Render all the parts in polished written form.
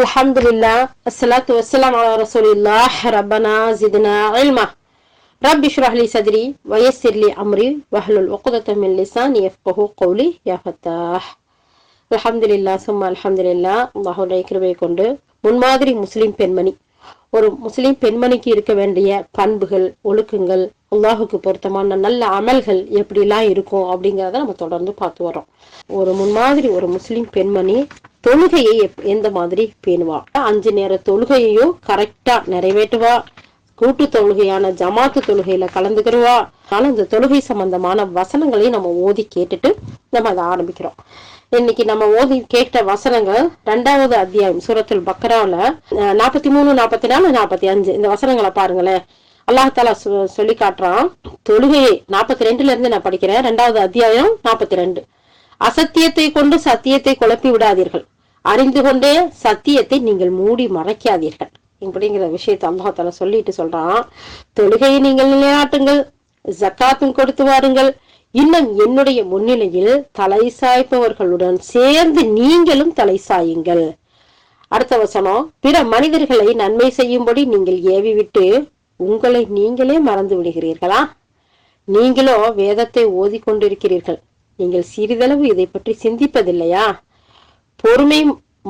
அல்ஹம்துலில்லாஹ் அஸ்ஸலாத்து வஸ்ஸலாமு அலா ரசூலில்லாஹ் ரப்பனா ஜித்னா இல்மா ரப்பி ஷ்ரஹ் லி சத்ரி வயஸ்ஸிர் லி அம்ரி வஹ்லுல் உக்தத்தம் மின் லிசானி யஃப்கஹு கௌலி யா ஃபத்தாஹ். அல்ஹம்துலில்லாஹ் சும்மா அல்ஹம்துலில்லாஹ். அல்லாஹ்வுடைய கிருபை கொண்டு முன்மாதிரி முஸ்லிம் பெண்மணி, ஒரு முஸ்லிம் பெண்மணிக்கு இருக்க வேண்டிய பண்புகள், ஒழுக்கங்கள், அல்லாஹுக்கு பொருத்தமான நல்ல அமல்கள் எப்படிலாம் இருக்கும் அப்படிங்கிறத நம்ம தொடர்ந்து பார்த்து வரோம். ஒரு முன்மாதிரி ஒரு முஸ்லிம் பெண்மணி தொழுகையை எந்த மாதிரி பேணுவா, 5 நேர தொழுகையையும் கரெக்டா நிறைவேற்றுவா, கூட்டு தொழுகையான ஜமாத்து தொழுகையில கலந்துக்கிறவா. ஆனா இந்த தொழுகை சம்பந்தமான வசனங்களையும் நம்ம ஓதி கேட்டுட்டு நம்ம அதை ஆரம்பிக்கிறோம். இன்னைக்கு நம்ம ஓதி கேட்ட வசனங்கள் 2வது அத்தியாயம் சூரத்துல் பக்ரால 43, 44, 45 இந்த வசனங்களை பாருங்களேன். அல்லாஹ் தாலா சொல்லி காட்டுறான். தொழுகையை 42ல இருந்து நான் படிக்கிறேன். 2வது அத்தியாயம் 42. அசத்தியத்தை கொண்டு சத்தியத்தை குழப்பி விடாதீர்கள், அறிந்து கொண்டே சத்தியத்தை நீங்கள் மூடி மறைக்காதீர்கள் இப்படிங்கிற விஷயத்தை அல்லாஹ் தாலா சொல்லிட்டு சொல்றான். தொழுகையை நீங்கள் நிலைநாட்டுங்கள், ஜக்காத்தும் கொடுத்து வாருங்கள், இன்னும் என்னுடைய முன்னிலையில் தலை சாய்ப்பவர்களுடன் சேர்ந்து நீங்களும் தலை சாயுங்கள். அடுத்த வசனம், பிற மனிதர்களை நன்மை செய்யும்படி நீங்கள் ஏவி விட்டு உங்களை நீங்களே மறந்து விடுகிறீர்களா? நீங்களோ வேதத்தை ஓதி கொண்டிருக்கிறீர்கள், நீங்கள் சிறிதளவு இதை பற்றி சிந்திப்பதில்லையா? பொறுமை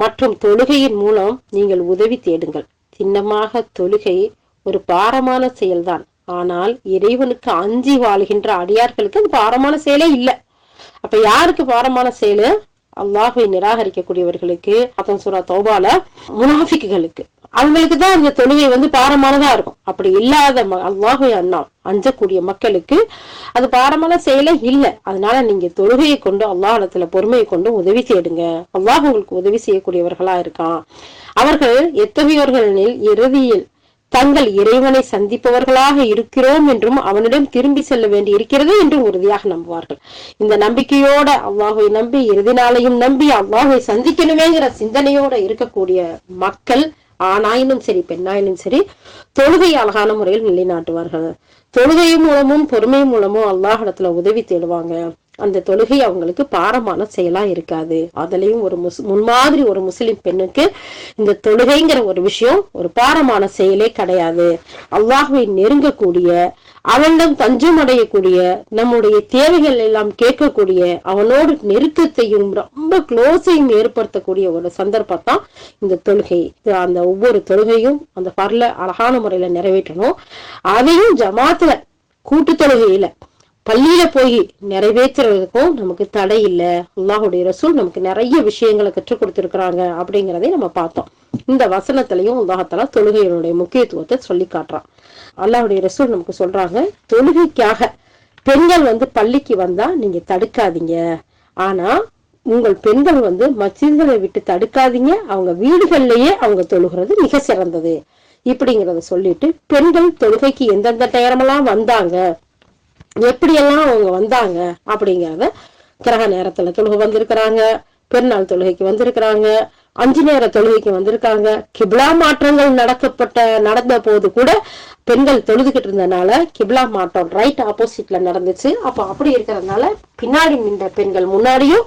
மற்றும் தொழுகையின் மூலம் நீங்கள் உதவி தேடுங்கள். சின்னமாக தொழுகை ஒரு பாரமான செயல்தான், ஆனால் இறைவனுக்கு அஞ்சி வாழ்கின்ற அடியார்களுக்கு அது பாரமான செயலே இல்லை. அப்ப யாருக்கு பாரமான செயலு? அல்லாஹ்வை நிராகரிக்கக்கூடியவர்களுக்கு, அதன் சூரா தௌபால முனாஃபிக்குகளுக்கு, அவங்களுக்கு தான் அந்த தொழுகை பாரமானதா இருக்கும். அப்படி இல்லாத அல்லாஹ்வை அஞ்சக்கூடிய மக்களுக்கு அது பாரமான செயலே இல்லை. அதனால நீங்க தொழுகையை கொண்டு அல்லாஹ்விடத்துல பொறுமையை கொண்டு உதவி தேடுங்க. அல்லாஹ் உங்களுக்கு உதவி செய்யக்கூடியவர்களா இருக்கான். அவர்கள் எத்தகையோர்களில் இறுதியில் தங்கள் இறைவனை சந்திப்பவர்களாக இருக்கிறோம் என்றும் அவனிடம் திரும்பி செல்ல வேண்டி இருக்கிறது என்றும் உறுதியாக நம்புவார்கள். இந்த நம்பிக்கையோட அல்லாஹ்வை நம்பி இறுதி நாளையும் நம்பி அல்லாஹ்வை சந்திக்கணுமேங்கிற சிந்தனையோட இருக்கக்கூடிய மக்கள் ஆணாயினும் சரி பெண்ணாயினும் சரி தொழுகை அழகான முறையில் நிலைநாட்டுவார்கள். தொழுகை மூலமும் பொறுமை மூலமும் அல்லாஹ் இடத்துல உதவி தேடுவாங்க. அந்த தொழுகை அவங்களுக்கு பாரமான செயலா இருக்காது. அதுலயும் ஒரு முன்மாதிரி ஒரு முஸ்லிம் பெண்ணுக்கு இந்த தொழுகைங்கிற ஒரு விஷயம் ஒரு பாரமான செயலே கிடையாது. அல்லாஹ்வை நெருங்கக்கூடிய, அவனிடம் தஞ்சம் அடையக்கூடிய, நம்முடைய தேவைகள் எல்லாம் கேட்கக்கூடிய, அவனோடு நெருக்கத்தையும் ரொம்ப க்ளோஸையும் ஏற்படுத்தக்கூடிய ஒரு சந்தர்ப்பம் தான் இந்த தொழுகை. அந்த ஒவ்வொரு தொழுகையும் அந்த பர்ல அழகான முறையில நிறைவேற்றணும். அதையும் ஜமாத்துல கூட்டு தொழுகையில பள்ளியில போய் நிறைவேற்றுறதுக்கும் நமக்கு தடை இல்லை. அல்லாஹுடைய ரசூல் நமக்கு நிறைய விஷயங்களை கற்றுக் கொடுத்திருக்கிறாங்க அப்படிங்கிறதை நம்ம பார்த்தோம். இந்த வசனத்திலையும் அல்லாஹால தொழுகையினுடைய முக்கியத்துவத்தை சொல்லி காட்டுறான். அல்லாஹுடைய ரசூல் நமக்கு சொல்றாங்க, தொழுகைக்காக பெண்கள் பள்ளிக்கு வந்தா நீங்க தடுக்காதீங்க, ஆனா உங்கள் பெண்கள் மஸ்ஜித்களை விட்டு தடுக்காதீங்க, அவங்க வீடுகள்லயே அவங்க தொழுகிறது மிக சிறந்தது இப்படிங்கிறத சொல்லிட்டு, பெண்கள் தொழுகைக்கு எந்தெந்த நேரமெல்லாம் வந்தாங்க, எப்படியெல்லாம் அவங்க வந்தாங்க அப்படிங்கிறத, கிரக நேரத்துல தொழுகை வந்திருக்கிறாங்க, பெருநாள் தொழுகைக்கு வந்திருக்கிறாங்க, 5 நேர தொழுகைக்கு வந்திருக்காங்க, கிப்லா மாற்றங்கள் நடந்த போது கூட பெண்கள் தொழுதுகிட்டு இருந்தனால கிப்லா மாற்றம் ரைட் ஆப்போசிட்ல நடந்துச்சு. அப்ப அப்படி இருக்கிறதுனால பின்னாடி நின்ற பெண்கள் முன்னாடியும்,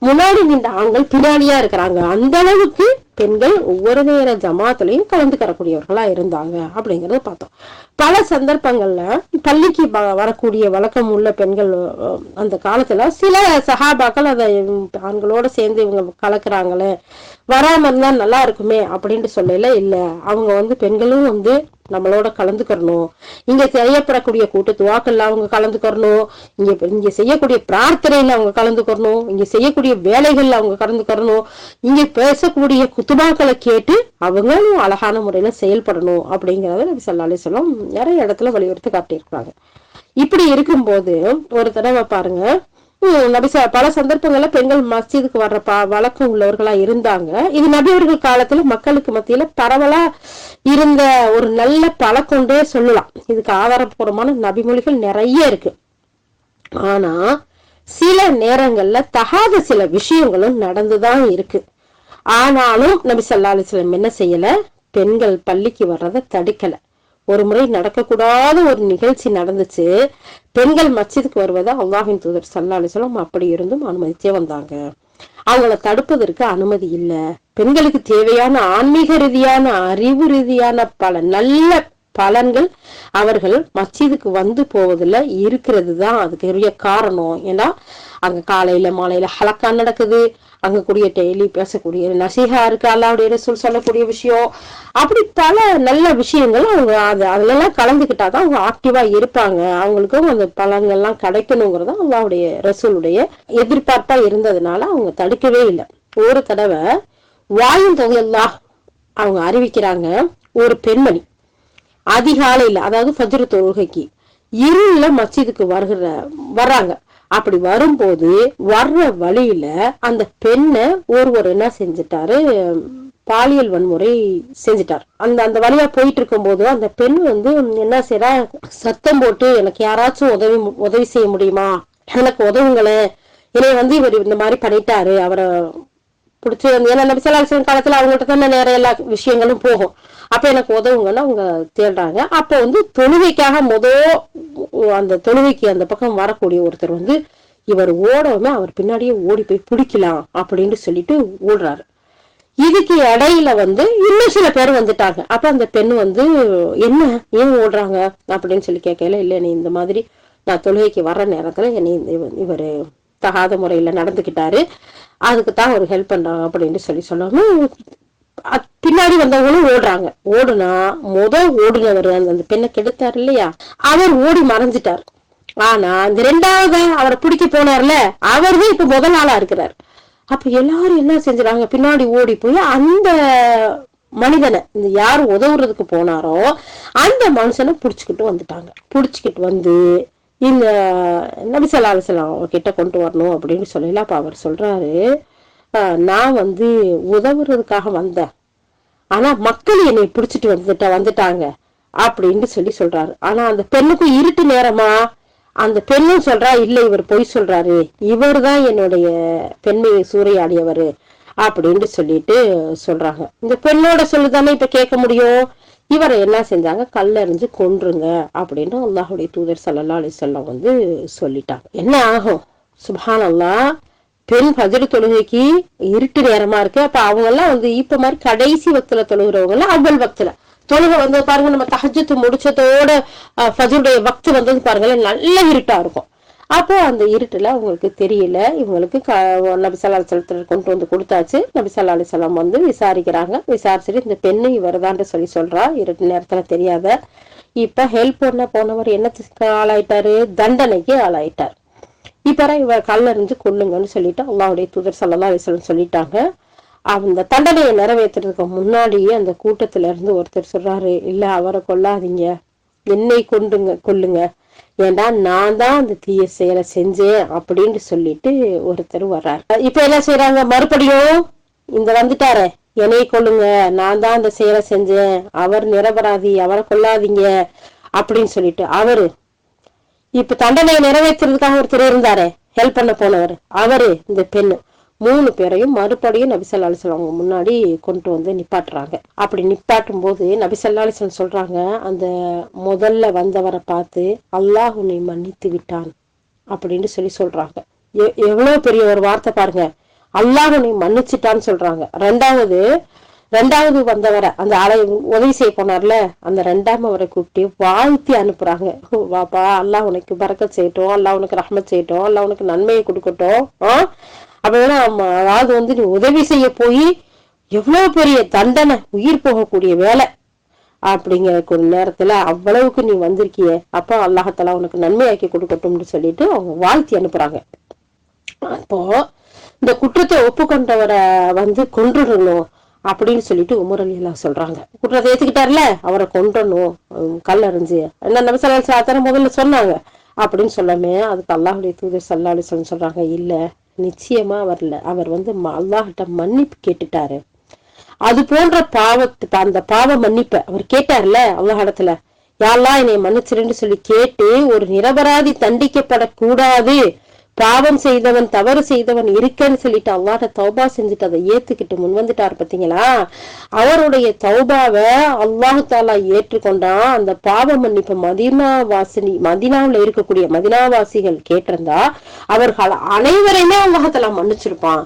முன்னாடி நின்ற ஆண்கள் பின்னாடியா இருக்கிறாங்க. அந்த அளவுக்கு பெண்கள் ஒவ்வொரு நேர ஜமாத்துலையும் கலந்துக்கறக்கூடியவர்களா இருந்தாங்க அப்படிங்கறத பார்த்தோம். பல சந்தர்ப்பங்கள்ல பள்ளிக்கு வரக்கூடிய வழக்கம் உள்ள பெண்கள் அந்த காலத்துல சில சஹாபாக்கள் அதை ஆண்களோட சேர்ந்து இவங்க கலக்குறாங்களே, வராம இருந்தா நல்லா இருக்குமே அப்படின்ட்டு சொல்லல. இல்ல, அவங்க பெண்களும் நம்மளோட கலந்துக்கணும், இங்க செய்யப்படக்கூடிய கூட்டு துவாக்கள்ல அவங்க கலந்துக்கணும், இங்க செய்யக்கூடிய பிரார்த்தனையில அவங்க கலந்துக்கணும், இங்க செய்யக்கூடிய வேலைகள்ல அவங்க கலந்துக்கணும், இங்க பேசக்கூடிய குத்துபாக்களை கேட்டு அவங்களும் அழகான முறையில செயல்படணும் அப்படிங்கறத நபி ஸல்லல்லாஹு அலைஹி வஸல்லம் நிறைய இடத்துல வலியுறுத்தி காட்டியிருக்காங்க. இப்படி இருக்கும்போது ஒரு தடவை பாருங்க, பல சந்தர்ப்பங்கள்ல பெண்கள் மஸ்ஜிதுக்கு வர்ற வழக்கம் உள்ளவர்களா இருந்தாங்க. இது நபியவர்கள் காலத்துல மக்களுக்கு மத்தியில பரவலா இருந்த ஒரு நல்ல பழக்கொண்டே சொல்லலாம். இதுக்கு ஆதாரபூர்வமான நபிமொழிகள் நிறைய இருக்கு. ஆனா சில நேரங்கள்ல தகாத சில விஷயங்களும் நடந்துதான் இருக்கு. ஆனாலும் நபி ஸல்லல்லாஹு அலைஹி வஸல்லம் என்ன செய்யல, பெண்கள் பள்ளிக்கு வர்றதை தடுக்கல. ஒரு முறை நடக்கக்கூடாத ஒரு நிகழ்ச்சி நடந்துச்சு. பெண்கள் மஸ்ஜிதுக்கு வருவதை அல்லாஹ்வின் தூதர் ஸல்லல்லாஹு அலைஹி வஸல்லம் அப்படி இருந்தும் அனுமதிச்சே வந்தாங்க. அவங்கள தடுப்பதற்கு அனுமதி இல்ல. பெண்களுக்கு தேவையான ஆன்மீக ரீதியான, அறிவு ரீதியான பல நல்ல பலன்கள் அவர்கள் மஸ்ஜிதுக்கு வந்து போவதில் இருக்கிறது தான் அதுக்குரிய காரணம். ஏன்னா அங்க காலையில மாலையில ஹலக்கா நடக்குது, அங்க கூடிய டெய்லி பேசக்கூடிய நசீஹா இருக்கு, அல்லாஹ்வுடைய ரசூல் சொல்லக்கூடிய விஷயம், அப்படி பல நல்ல விஷயங்கள் அவங்க அதுலலாம் கலந்துக்கிட்டாதான் அவங்க ஆக்டிவா இருப்பாங்க, அவங்களுக்கும் அந்த பலன்கள்லாம் கிடைக்கணுங்கிறதா அல்லாஹ்வுடைய ரசூலுடைய எதிர்பார்ப்பா இருந்ததுனால அவங்க தடுக்கவே இல்லை. ஒரு தடவை வாயும் தொகையெல்லாம் அவங்க அறிவிக்கிறாங்க, ஒரு பெண்மணி அதிகாலையில, அதாவது ஃபஜ்ர் தொழுகைக்கு இருள மஸ்ஜிதுக்கு வர்றாங்க. அப்படி வரும்போது வர்ற வழியில அந்த பெண்ணை ஒருவர் என்ன செஞ்சிட்டாரு, பாலியல் வன்முறை செஞ்சிட்டார். அந்த வழியா போயிட்டு இருக்கும் போது அந்த பெண் என்ன செய்யறா, சத்தம் போட்டு எனக்கு யாராச்சும் உதவி செய்ய முடியுமா, எனக்கு உதவுங்களேன், என்னை இவர் இந்த மாதிரி பண்ணிட்டாரு, அவரை பிடிச்சி ஏன்னா நபி ஸல்லல்லாஹு அலைஹி வஸல்லம் காலத்துல அவங்கள்ட்ட தான் நிறைய எல்லா விஷயங்களும் போகும், அப்ப எனக்கு உதவுங்கன்னு அவங்க தேடுறாங்க. அப்ப தொழுகைக்காக அந்த தொழுகைக்கு அந்த பக்கம் வரக்கூடிய ஒருத்தர் இவர் ஓடவுமே அவர் பின்னாடியே ஓடி போய் பிடிக்கலாம் அப்படின்னு சொல்லிட்டு ஓடுறாரு. இதுக்கு இடையில இன்னும் சில பேர் வந்துட்டாங்க. அப்ப அந்த பெண்ணு என்ன ஏன் ஓடுறாங்க அப்படின்னு சொல்லி கேட்கல, இல்ல நீ இந்த மாதிரி நான் தொழுகைக்கு வர்ற நேரத்துல என்னை இவரு தகாத முறையில நடந்துக்கிட்டாரு, அதுக்கு தான் ஒரு ஹெல்ப் பண்றாங்க அப்படின்னு சொல்லி சொல்லாம பின்னாடி வந்தவங்களும் ஓடுறாங்க. ஓடுனா ஓடுனவர் அந்த பெண்ணை கெடுத்தாரு இல்லையா, அவர் ஓடி மறைஞ்சிட்டார். ஆனா அந்த ரெண்டாவது அவரை பிடிக்க போனார்ல, அவர்தான் இப்ப முதல் ஆளா இருக்கிறார். அப்ப எல்லாரும் என்ன செஞ்சுறாங்க, பின்னாடி ஓடி போய் அந்த மனிதனை, இந்த யாரு உதவுறதுக்கு போனாரோ அந்த மனுஷனை புடிச்சுக்கிட்டு வந்துட்டாங்க. புடிச்சுக்கிட்டு இந்த நபி ஸல்லல்லாஹு அலைஹி வஸல்லம் கிட்ட கொண்டு வரணும் அப்படின்னு சொல்லல. அப்ப அவர் சொல்றாரு, நான் உதவுறதுக்காக வந்தேன், ஆனா மக்கள் என்னை பிடிச்சிட்டு வந்துட்டாங்க அப்படின்னு சொல்றாரு. ஆனா அந்த பெண்ணுக்கும் இருட்டு நேரமா, அந்த பெண்ணும் சொல்றா, இல்ல இவர் பொய் சொல்றாரு, இவர் தான் என்னுடைய பெண்மையை சூறையாடியவர் அப்படின்னு சொல்லிட்டு சொல்றாங்க. இந்த பெண்ணோட சொல்லுதானே இப்ப கேட்க முடியும். இவரை என்ன செஞ்சாங்க, கல்லெறிஞ்சு கொன்றுங்க அப்படின்னு அல்லாஹ்வுடைய தூதர் ஸல்லல்லாஹு அலைஹி வஸல்லம் சொல்லிட்டாங்க. என்ன ஆகும், சுப்ஹானல்லாஹ், பெண் ஃபஜ்ர் தொழுகைக்கு இருட்டு நேரமா இருக்கு. அப்ப அவங்க எல்லாம் இப்ப மாதிரி கடைசி வக்துல தொழுகிறவங்க எல்லாம் அவ்வளவு வக்துல தொழுகை பாருங்க, நம்ம தஹஜ்ஜுத் முடிச்சதோட ஃபஜ்ருடைய வக்து பாருங்க நல்ல இருட்டா இருக்கும். அப்போ அந்த இருட்டுல அவங்களுக்கு தெரியல, இவங்களுக்கு நபி ஸல்லல்லாஹு அலைஹி வஸல்லம் கொண்டு கொடுத்தாச்சு. நபி ஸல்லல்லாஹு அலைஹி வஸல்லம் விசாரிக்கிறாங்க. விசாரிச்சுட்டு இந்த பெண்ணு இவர்தான் சொல்றா, இருட்டு நேரத்துல தெரியாத. இப்ப ஹெல்ப் பண்ண போனவர் என்னத்துக்கு ஆளாயிட்டாரு, தண்டனைக்கு ஆளாயிட்டார். இப்ப இவர் கல்லறிஞ்சு கொல்லுங்கன்னு சொல்லிட்டு அல்லாஹ்வுடைய தூதர் ஸல்லல்லாஹு அலைஹி வஸல்லம் சொல்லிட்டாங்க. அந்த தண்டனையை நிறைவேற்றுறதுக்கு முன்னாடியே அந்த கூட்டத்துல இருந்து ஒருத்தர் சொல்றாரு, இல்ல அவரை கொல்லாதீங்க, என்னை கொல்லுங்க, ஏன்னா நான் தான் அந்த தீய செயலை செஞ்சேன் அப்படின்னு சொல்லிட்டு ஒருத்தர் வர்றாரு. இப்ப என்ன செய்யறாங்க, மறுபடியும் இந்த வந்துட்டாரு, என்னை கொல்லுங்க, நான் தான் அந்த செயலை செஞ்சேன், அவர் நிரபராதி, அவரை கொல்லாதீங்க அப்படின்னு சொல்லிட்டு அவரு இப்ப தண்டனையை நிறைவேற்றுறதுக்காக ஒருத்தர் இருந்தாரு, ஹெல்ப் பண்ண போனவர், அவரு இந்த பெண்ணு, 3 பேரையும் மறுபடியும் நபி ஸல்லல்லாஹு அலைஹி வஸல்லம் முன்னாடி கொண்டு நிப்பாட்டுறாங்க. அப்படி நிப்பாட்டும் போது நபி ஸல்லல்லாஹு அலைஹி வஸல்லம் சொல்றாங்க, அந்த முதல்ல வந்தவரை பார்த்து அல்லாஹ் உன்னை மன்னித்து விட்டான் அப்படின்னு சொல்றாங்க. எவ்வளவு பெரிய ஒரு வார்த்தை பாருங்க, அல்லாஹ் உன்னை மன்னிச்சுட்டான்னு சொல்றாங்க. ரெண்டாவது வந்தவரை, அந்த ஆளை உதவி செய்ய போனார்ல, அந்த 2ஆம் அவரை கூப்பிட்டு வாழ்த்தி அனுப்புறாங்க. வாப்பா, அல்லாஹ் உனக்கு பரக்கத் செய்யட்டும், அல்லாஹ் உனக்கு ரஹ்மத் செய்யட்டும், அல்லாஹ் உனக்கு நன்மையை கொடுக்கட்டும். அப்படின்னா அதாவது நீ உதவி செய்ய போய் எவ்வளவு பெரிய தண்டனை, உயிர் போகக்கூடிய வேலை அப்படிங்கிற ஒரு நேரத்துல அவ்வளவுக்கு நீ வந்திருக்கிய, அப்ப அல்லாஹ்தாலா உனக்கு நன்மையாக்கி கொடுக்கட்டும்னு சொல்லிட்டு அவங்க வாழ்த்தி அனுப்புறாங்க. அப்போ இந்த குற்றத்தை ஒப்புக்கொண்டவரை கொன்றுடணும் அப்படின்னு சொல்லிட்டு உமர் ரலியல்லாஹு சொல்றாங்க. குற்றத்தை ஏத்துக்கிட்டார்ல, அவரை கொன்றணும், கல்லறிஞ்சு, என்ன நபி ஸல்லல்லாஹு அலைஹி வஸல்லம் முதல்ல சொன்னாங்க அப்படின்னு சொல்லாமே, அதுக்கு அல்லாஹ்வுடைய தூதர் ஸல்லல்லாஹு அலைஹி வஸல்லம் சொல்றாங்க, இல்ல நிச்சயமா வரல, அவர் அல்லாஹ்கிட்ட மன்னிப்பு கேட்டுட்டாரு, அது போன்ற அந்த பாவ மன்னிப்பை அவர் கேட்டார்ல அல்லாஹ் இடத்துல, யா அல்லாஹ் என்னை மன்னிச்சிருன்னு சொல்லி கேட்டு ஒரு நிரபராதி தண்டிக்கப்படக்கூடாது, பாவம் செய்தவன் தவறு செய்தவன் இருக்கேன்னு சொல்லிட்டு அல்லாஹ்ட்ட தௌபா செஞ்சுட்டு அதை ஏத்துக்கிட்டு முன் வந்துட்டாரு பாத்தீங்களா, அவருடைய தௌபாவை அல்லாஹு தாலா ஏற்றுக்கொண்டான். அந்த பாவ மன்னிப்பு மதீனாவுல இருக்கக்கூடிய மதீனாவாசிகள் கேட்டிருந்தா அவர்கள் அனைவரையுமே அல்லாஹ் தாலா மன்னிச்சிருப்பான்.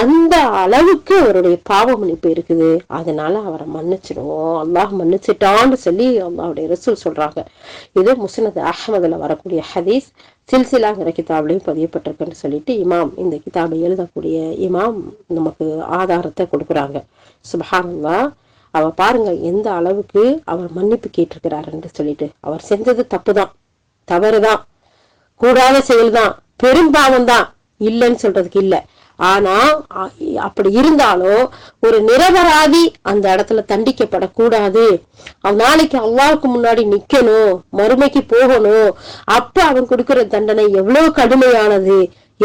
அந்த அளவுக்கு அவருடைய பாவ மன்னிப்பு இருக்குது. அதனால அவரை மன்னிச்சிடுவோம், அல்லாஹ் மன்னிச்சிட்டான்னு சொல்லி அல்லாஹுடைய ரசூல் சொல்றாங்க. இது முஸ்னத் அஹ்மதுல வரக்கூடிய ஹதீஸ். சில்சிலாங்கிற கிதாப்லையும் பதியப்பட்டிருக்குன்னு சொல்லிட்டு இமாம், இந்த கிதாபை எழுதக்கூடிய இமாம் நமக்கு ஆதாரத்தை கொடுக்குறாங்க. சுப்ஹானல்லாஹ். அவ பாருங்க எந்த அளவுக்கு அவர் மன்னிப்பு கேட்டிருக்கிறாருன்னு சொல்லிட்டு. அவர் செஞ்சது தப்புதான், தவறுதான், கூடாத செயல்தான், பெரும்பாவம் தான், இல்லைன்னு சொல்றதுக்கு இல்ல. ஆனா அப்படி இருந்தாலும் ஒரு நிரபராதி அந்த இடத்துல தண்டிக்கப்படக்கூடாது. நாளைக்கு அல்லாஹ்வுக்கு முன்னாடி நிக்கணும், மறுமைக்கு போகணும். அப்ப அவன் கொடுக்கிற தண்டனை எவ்வளவு கடுமையானது,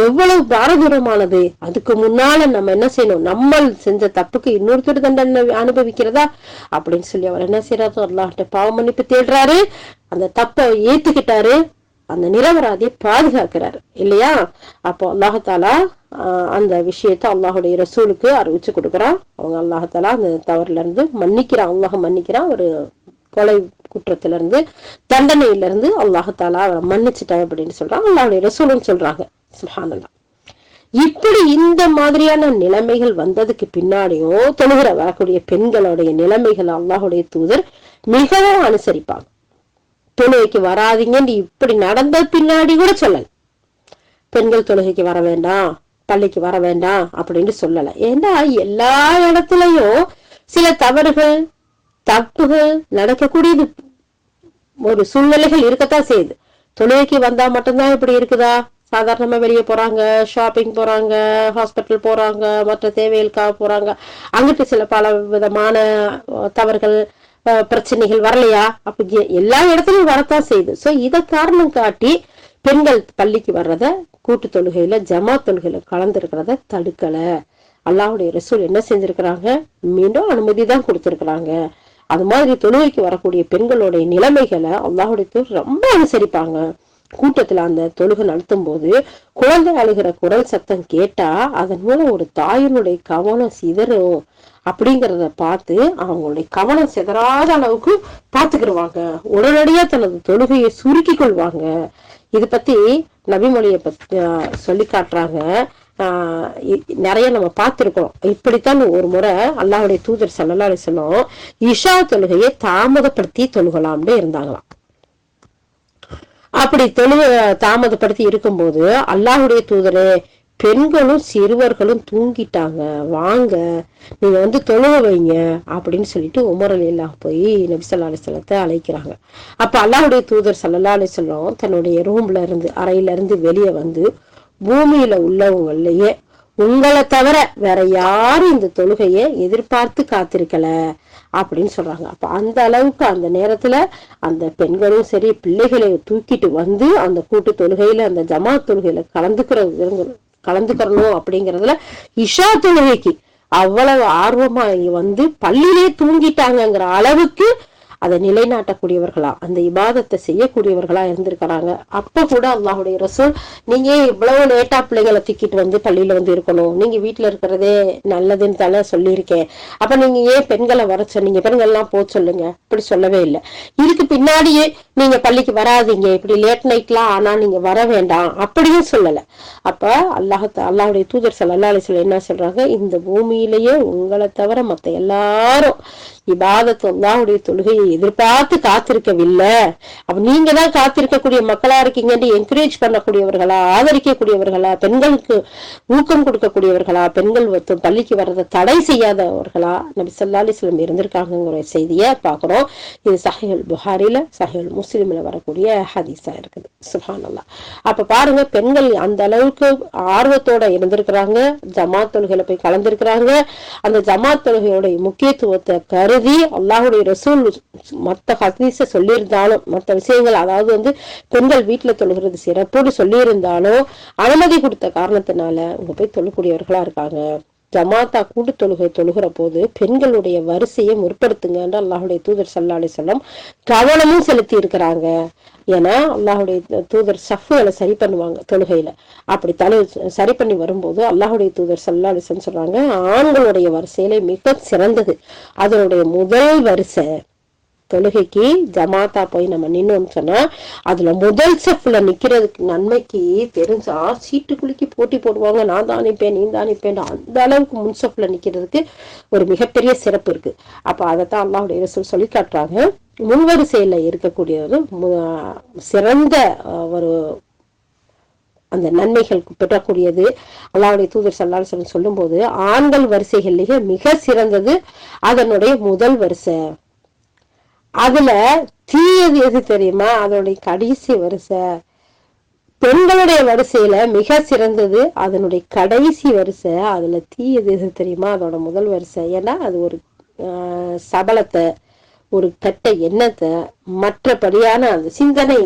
எவ்வளவு பாரதூரமானது. அதுக்கு முன்னால நம்ம என்ன செய்யணும், நம்ம செஞ்ச தப்புக்கு இன்னொருத்தர் தண்டனை அனுபவிக்கிறதா அப்படின்னு சொல்லி அவர் என்ன செய்யறாரு, அல்லாஹ்ட்ட பாவ மன்னிப்பு தேடுறாரு. அந்த தப்பை ஏத்துக்கிட்டாரு, அந்த நிரபராதியை பாதுகாக்கிறாரு இல்லையா. அப்போ அல்லாஹாலா அந்த விஷயத்த அல்லாஹுடைய ரசூலுக்கு அறிவிச்சு கொடுக்குறான். அவங்க அல்லாஹாலா அந்த தவறுல இருந்து மன்னிக்கிறான், அல்லாஹ் மன்னிக்கிறான். ஒரு கொலை குற்றத்துல இருந்து தண்டனையில இருந்து அல்லாஹாலா மன்னிச்சுட்டான் அப்படின்னு சொல்றாங்க, அல்லாஹுடைய ரசூலும் சொல்றாங்க. சுப்ஹானல்லாஹ். இப்படி இந்த மாதிரியான நிலைமைகள் வந்ததுக்கு பின்னாடியும் தொழுகிற வரக்கூடிய பெண்களுடைய நிலைமைகள் அல்லாஹுடைய தூதர் மிகவும் அனுசரிப்பாங்க. தொழுகைக்கு வராதிங்கன்னு இப்படி நடந்த பின்னாடி கூட சொல்லல, பெண்கள் தொழுகைக்கு வர வேண்டாம், பள்ளிக்கு வர வேண்டாம் அப்படின்னு சொல்லல. ஏன்னா எல்லா இடத்துலயும் சில தவறுகள் தப்புகள் நடக்கக்கூடியது ஒரு சூழ்நிலைகள் இருக்கத்தான் செய்யுது. தொழுகைக்கு வந்தா மட்டும்தான் இப்படி இருக்குதா? சாதாரணமா வெளியே போறாங்க, ஷாப்பிங் போறாங்க, ஹாஸ்பிட்டல் போறாங்க, மற்ற தேவைகளுக்காக போறாங்க, அங்கிட்டு சில பல விதமான தவறுகள் பிரச்சனைகள் வரலையா? அப்படி எல்லா இடத்துலயும் வரத்தான் செய்யுது. சோ இத காரணம் காட்டி பெண்கள் பள்ளிக்கு வர்றத, கூட்டு தொழுகையில ஜமாத் தொழுகையில கலந்துருக்கிறத தடுக்கல. அல்லாஹ்வுடைய ரசூல் என்ன செஞ்சிருக்கிறாங்க, மீண்டும் அனுமதி தான் கொடுத்திருக்கிறாங்க. அது மாதிரி தொழுகைக்கு வரக்கூடிய பெண்களுடைய நிலைமைகளை அல்லாஹ்வுடைய ரொம்ப அனுசரிப்பாங்க. கூட்டத்துல அந்த தொழுகை நடத்தும் போது குழந்தை அழுகிற குரல் சத்தம் கேட்டா அதன் மூலம் ஒரு தாயினுடைய கவனம் சிதறும் அப்படிங்கறத பார்த்து அவங்களுடைய கவனம் சிதறாத அளவுக்கு பாத்துக்கிடுவாங்க. உடனடியா தனது தொழுகையை சுருக்கி கொள்வாங்க. இது பத்தி நபிமொழியை பத்தி சொல்லி காட்டுறாங்க. நிறைய நம்ம பார்த்திருக்கோம். இப்படித்தான் ஒரு முறை அல்லாஹ்வுடைய தூதர் ஸல்லல்லாஹு அலைஹி வஸல்லம் இஷா தொழுகையை தாமதப்படுத்தி தொழுகலாம்னு இருந்தாங்களாம். அப்படி தாமதப்படுத்தி இருக்கும்போது அல்லாஹ்வுடைய தூதரே, பெண்களும் சிறுவர்களும் தூங்கிட்டாங்க, வாங்க நீங்க தொழுக வைங்க அப்படின்னு சொல்லிட்டு உமர் ரலியல்லாஹு போய் நபி ஸல்லல்லாஹு அலைஹி வஸல்லத்தை அழைக்கிறாங்க. அப்ப அல்லாஹ்வுடைய தூதர் ஸல்லல்லாஹு அலைஹி வஸல்லம் தன்னுடைய ரூம்ல இருந்து, அறையில இருந்து வெளியே வந்து, பூமியில உள்ளவங்களையே உங்களை தவிர வேற யாரும் இந்த தொழுகையை எதிர்பார்த்து காத்திருக்கல அப்படின்னு சொல்றாங்க. அப்ப அந்த அளவுக்கு அந்த நேரத்துல அந்த பெண்களும் சரி பிள்ளைகளை தூக்கிட்டு வந்து அந்த கூட்டு தொழுகையில அந்த ஜமாத் தொழுகையில கலந்துக்கிறணும் அப்படிங்கறதுல இஷா தொழுகைக்கு அவ்வளவு ஆர்வமா பள்ளியிலே தூங்கிட்டாங்கிற அளவுக்கு அதை நிலைநாட்டக்கூடியவர்களா, அந்த இபாதத்தை செய்யக்கூடியவர்களா இருந்திருக்கிறாங்க. அப்ப கூட அல்லாஹ்வுடைய ரசூல், நீங்க இவ்வளவு லேட்டா பிள்ளைங்களை தூக்கிட்டு பள்ளியில இருக்கணும், நீங்க வீட்டுல இருக்கிறதே நல்லதுன்னு தானே சொல்லியிருக்கேன், அப்ப நீங்க ஏன் பெண்களை வர சொன்னீங்க, பெண்கள் எல்லாம் போக சொல்லுங்க, இப்படி சொல்லவே இல்லை. இதுக்கு பின்னாடியே நீங்க பள்ளிக்கு வராதீங்க, இப்படி லேட் நைட்லாம் ஆனா நீங்க வர வேண்டாம் அப்படியும் சொல்லல. அப்ப அல்லாஹ்வுடைய தூதர் ஸல்லல்லாஹு அலைஹி வஸல்லம் என்ன சொல்றாங்க, இந்த பூமியிலேயே உங்களை தவிர மத்த எல்லாரும் இபாதத் அல்லாஹ்வுடைய தொழுகையை எதிர்பார்த்து காத்திருக்கவில்லை. அப்ப நீங்க தான் காத்திருக்கக்கூடிய மக்களா இருக்கீங்கன்னு என்கரேஜ் பண்ணக்கூடியவர்களா, ஆதரிக்கக்கூடியவர்களா, பெண்களுக்கு ஊக்கம் கொடுக்கக்கூடியவர்களா, பெண்கள் பள்ளிக்கு வர்றதை தடை செய்யாதவர்களா நபி ஸல்லல்லாஹு அலைஹி வஸல்லம் இருந்திருக்காங்கிற செய்தியை பாக்குறோம். இது சஹீஹுல் புகாரில, சஹீஹுல் முஸ்லிம்ல வரக்கூடிய ஹதீஸா இருக்குது. சுப்ஹானல்லாஹ். அப்ப பாருங்க, பெண்கள் அந்த அளவுக்கு ஆர்வத்தோட இருந்திருக்கிறாங்க, ஜமாத் தொழுகையில போய் கலந்திருக்கிறாங்க. அந்த ஜமாத் தொழுகையோட முக்கியத்துவத்தை கருதி அல்லாஹ்வுடைய ரசூல் மத்த ஹதீஸ சொல்லியிருந்தாலும், மத்த விஷயங்கள் அதாவது பெண்கள் வீட்டுல தொழுகிறது சிறப்புன்னு சொல்லி இருந்தாலும் அனுமதி கொடுத்த காரணத்தினால உங்க போய் தொழக்கூடியவர்களா இருக்காங்க. ஜமாத்தா கூட்டு தொழுகை தொழுகிற போது பெண்களுடைய வரிசையை முற்படுத்துங்க அல்லாஹுடைய தூதர் ஸல்லல்லாஹு அலைஹி வஸல்லம் கவனமும் செலுத்தி இருக்கிறாங்க. ஏன்னா அல்லாஹுடைய தூதர் சஃப்களை சரி பண்ணுவாங்க தொழுகையில. அப்படி சரி பண்ணி வரும்போது அல்லாஹுடைய தூதர் ஸல்லல்லாஹு அலைஹி வஸல்லம் சொல்றாங்க, ஆண்களுடைய வரிசையில மிக சிறந்தது அதனுடைய முதல் வரிசை. தொழுகைக்கு ஜமாத்தா போய் நம்ம நின்னோம்னு சொன்னா அதுல முதல் செஃப்ல நிக்கிறதுக்கு நன்மைக்கு தெரிஞ்சா சீட்டு குலுக்கி போட்டி போடுவாங்க. நான் தான் நிப்பேன், நீ தான் நிப்பேன். அந்த அளவுக்கு முன் செஃப்ல நிக்கிறதுக்கு ஒரு மிகப்பெரிய சிறப்பு இருக்கு. அப்ப அதைத்தான் அல்லாஹ்வுடைய ரசூல் சொல்லி காட்டுறாங்க. முன்வரிசையில இருக்கக்கூடிய ஒரு சிறந்த ஒரு அந்த நன்மைகளுக்கு பெறக்கூடியது அல்லாஹ்வுடைய தூதர் ஸல்லல்லாஹு அலைஹி வஸல்லம் சொல்லும் போது, ஆண்கள் வரிசைகள்லயே மிக சிறந்தது அதனுடைய முதல் வரிசை. அதுல தீயது எது தெரியுமா? அதனுடைய கடைசி வரிசை. பெண்களுடைய வரிசையில மிக சிறந்தது அதனுடைய கடைசி வரிசை. அதுல தீயது எது தெரியுமா? அதோட முதல் வரிசை. ஏன்னா அது ஒரு சபலத்தை, ஒரு கெட்ட எண்ணத்தை, மற்றபடியான அந்த சிந்தனை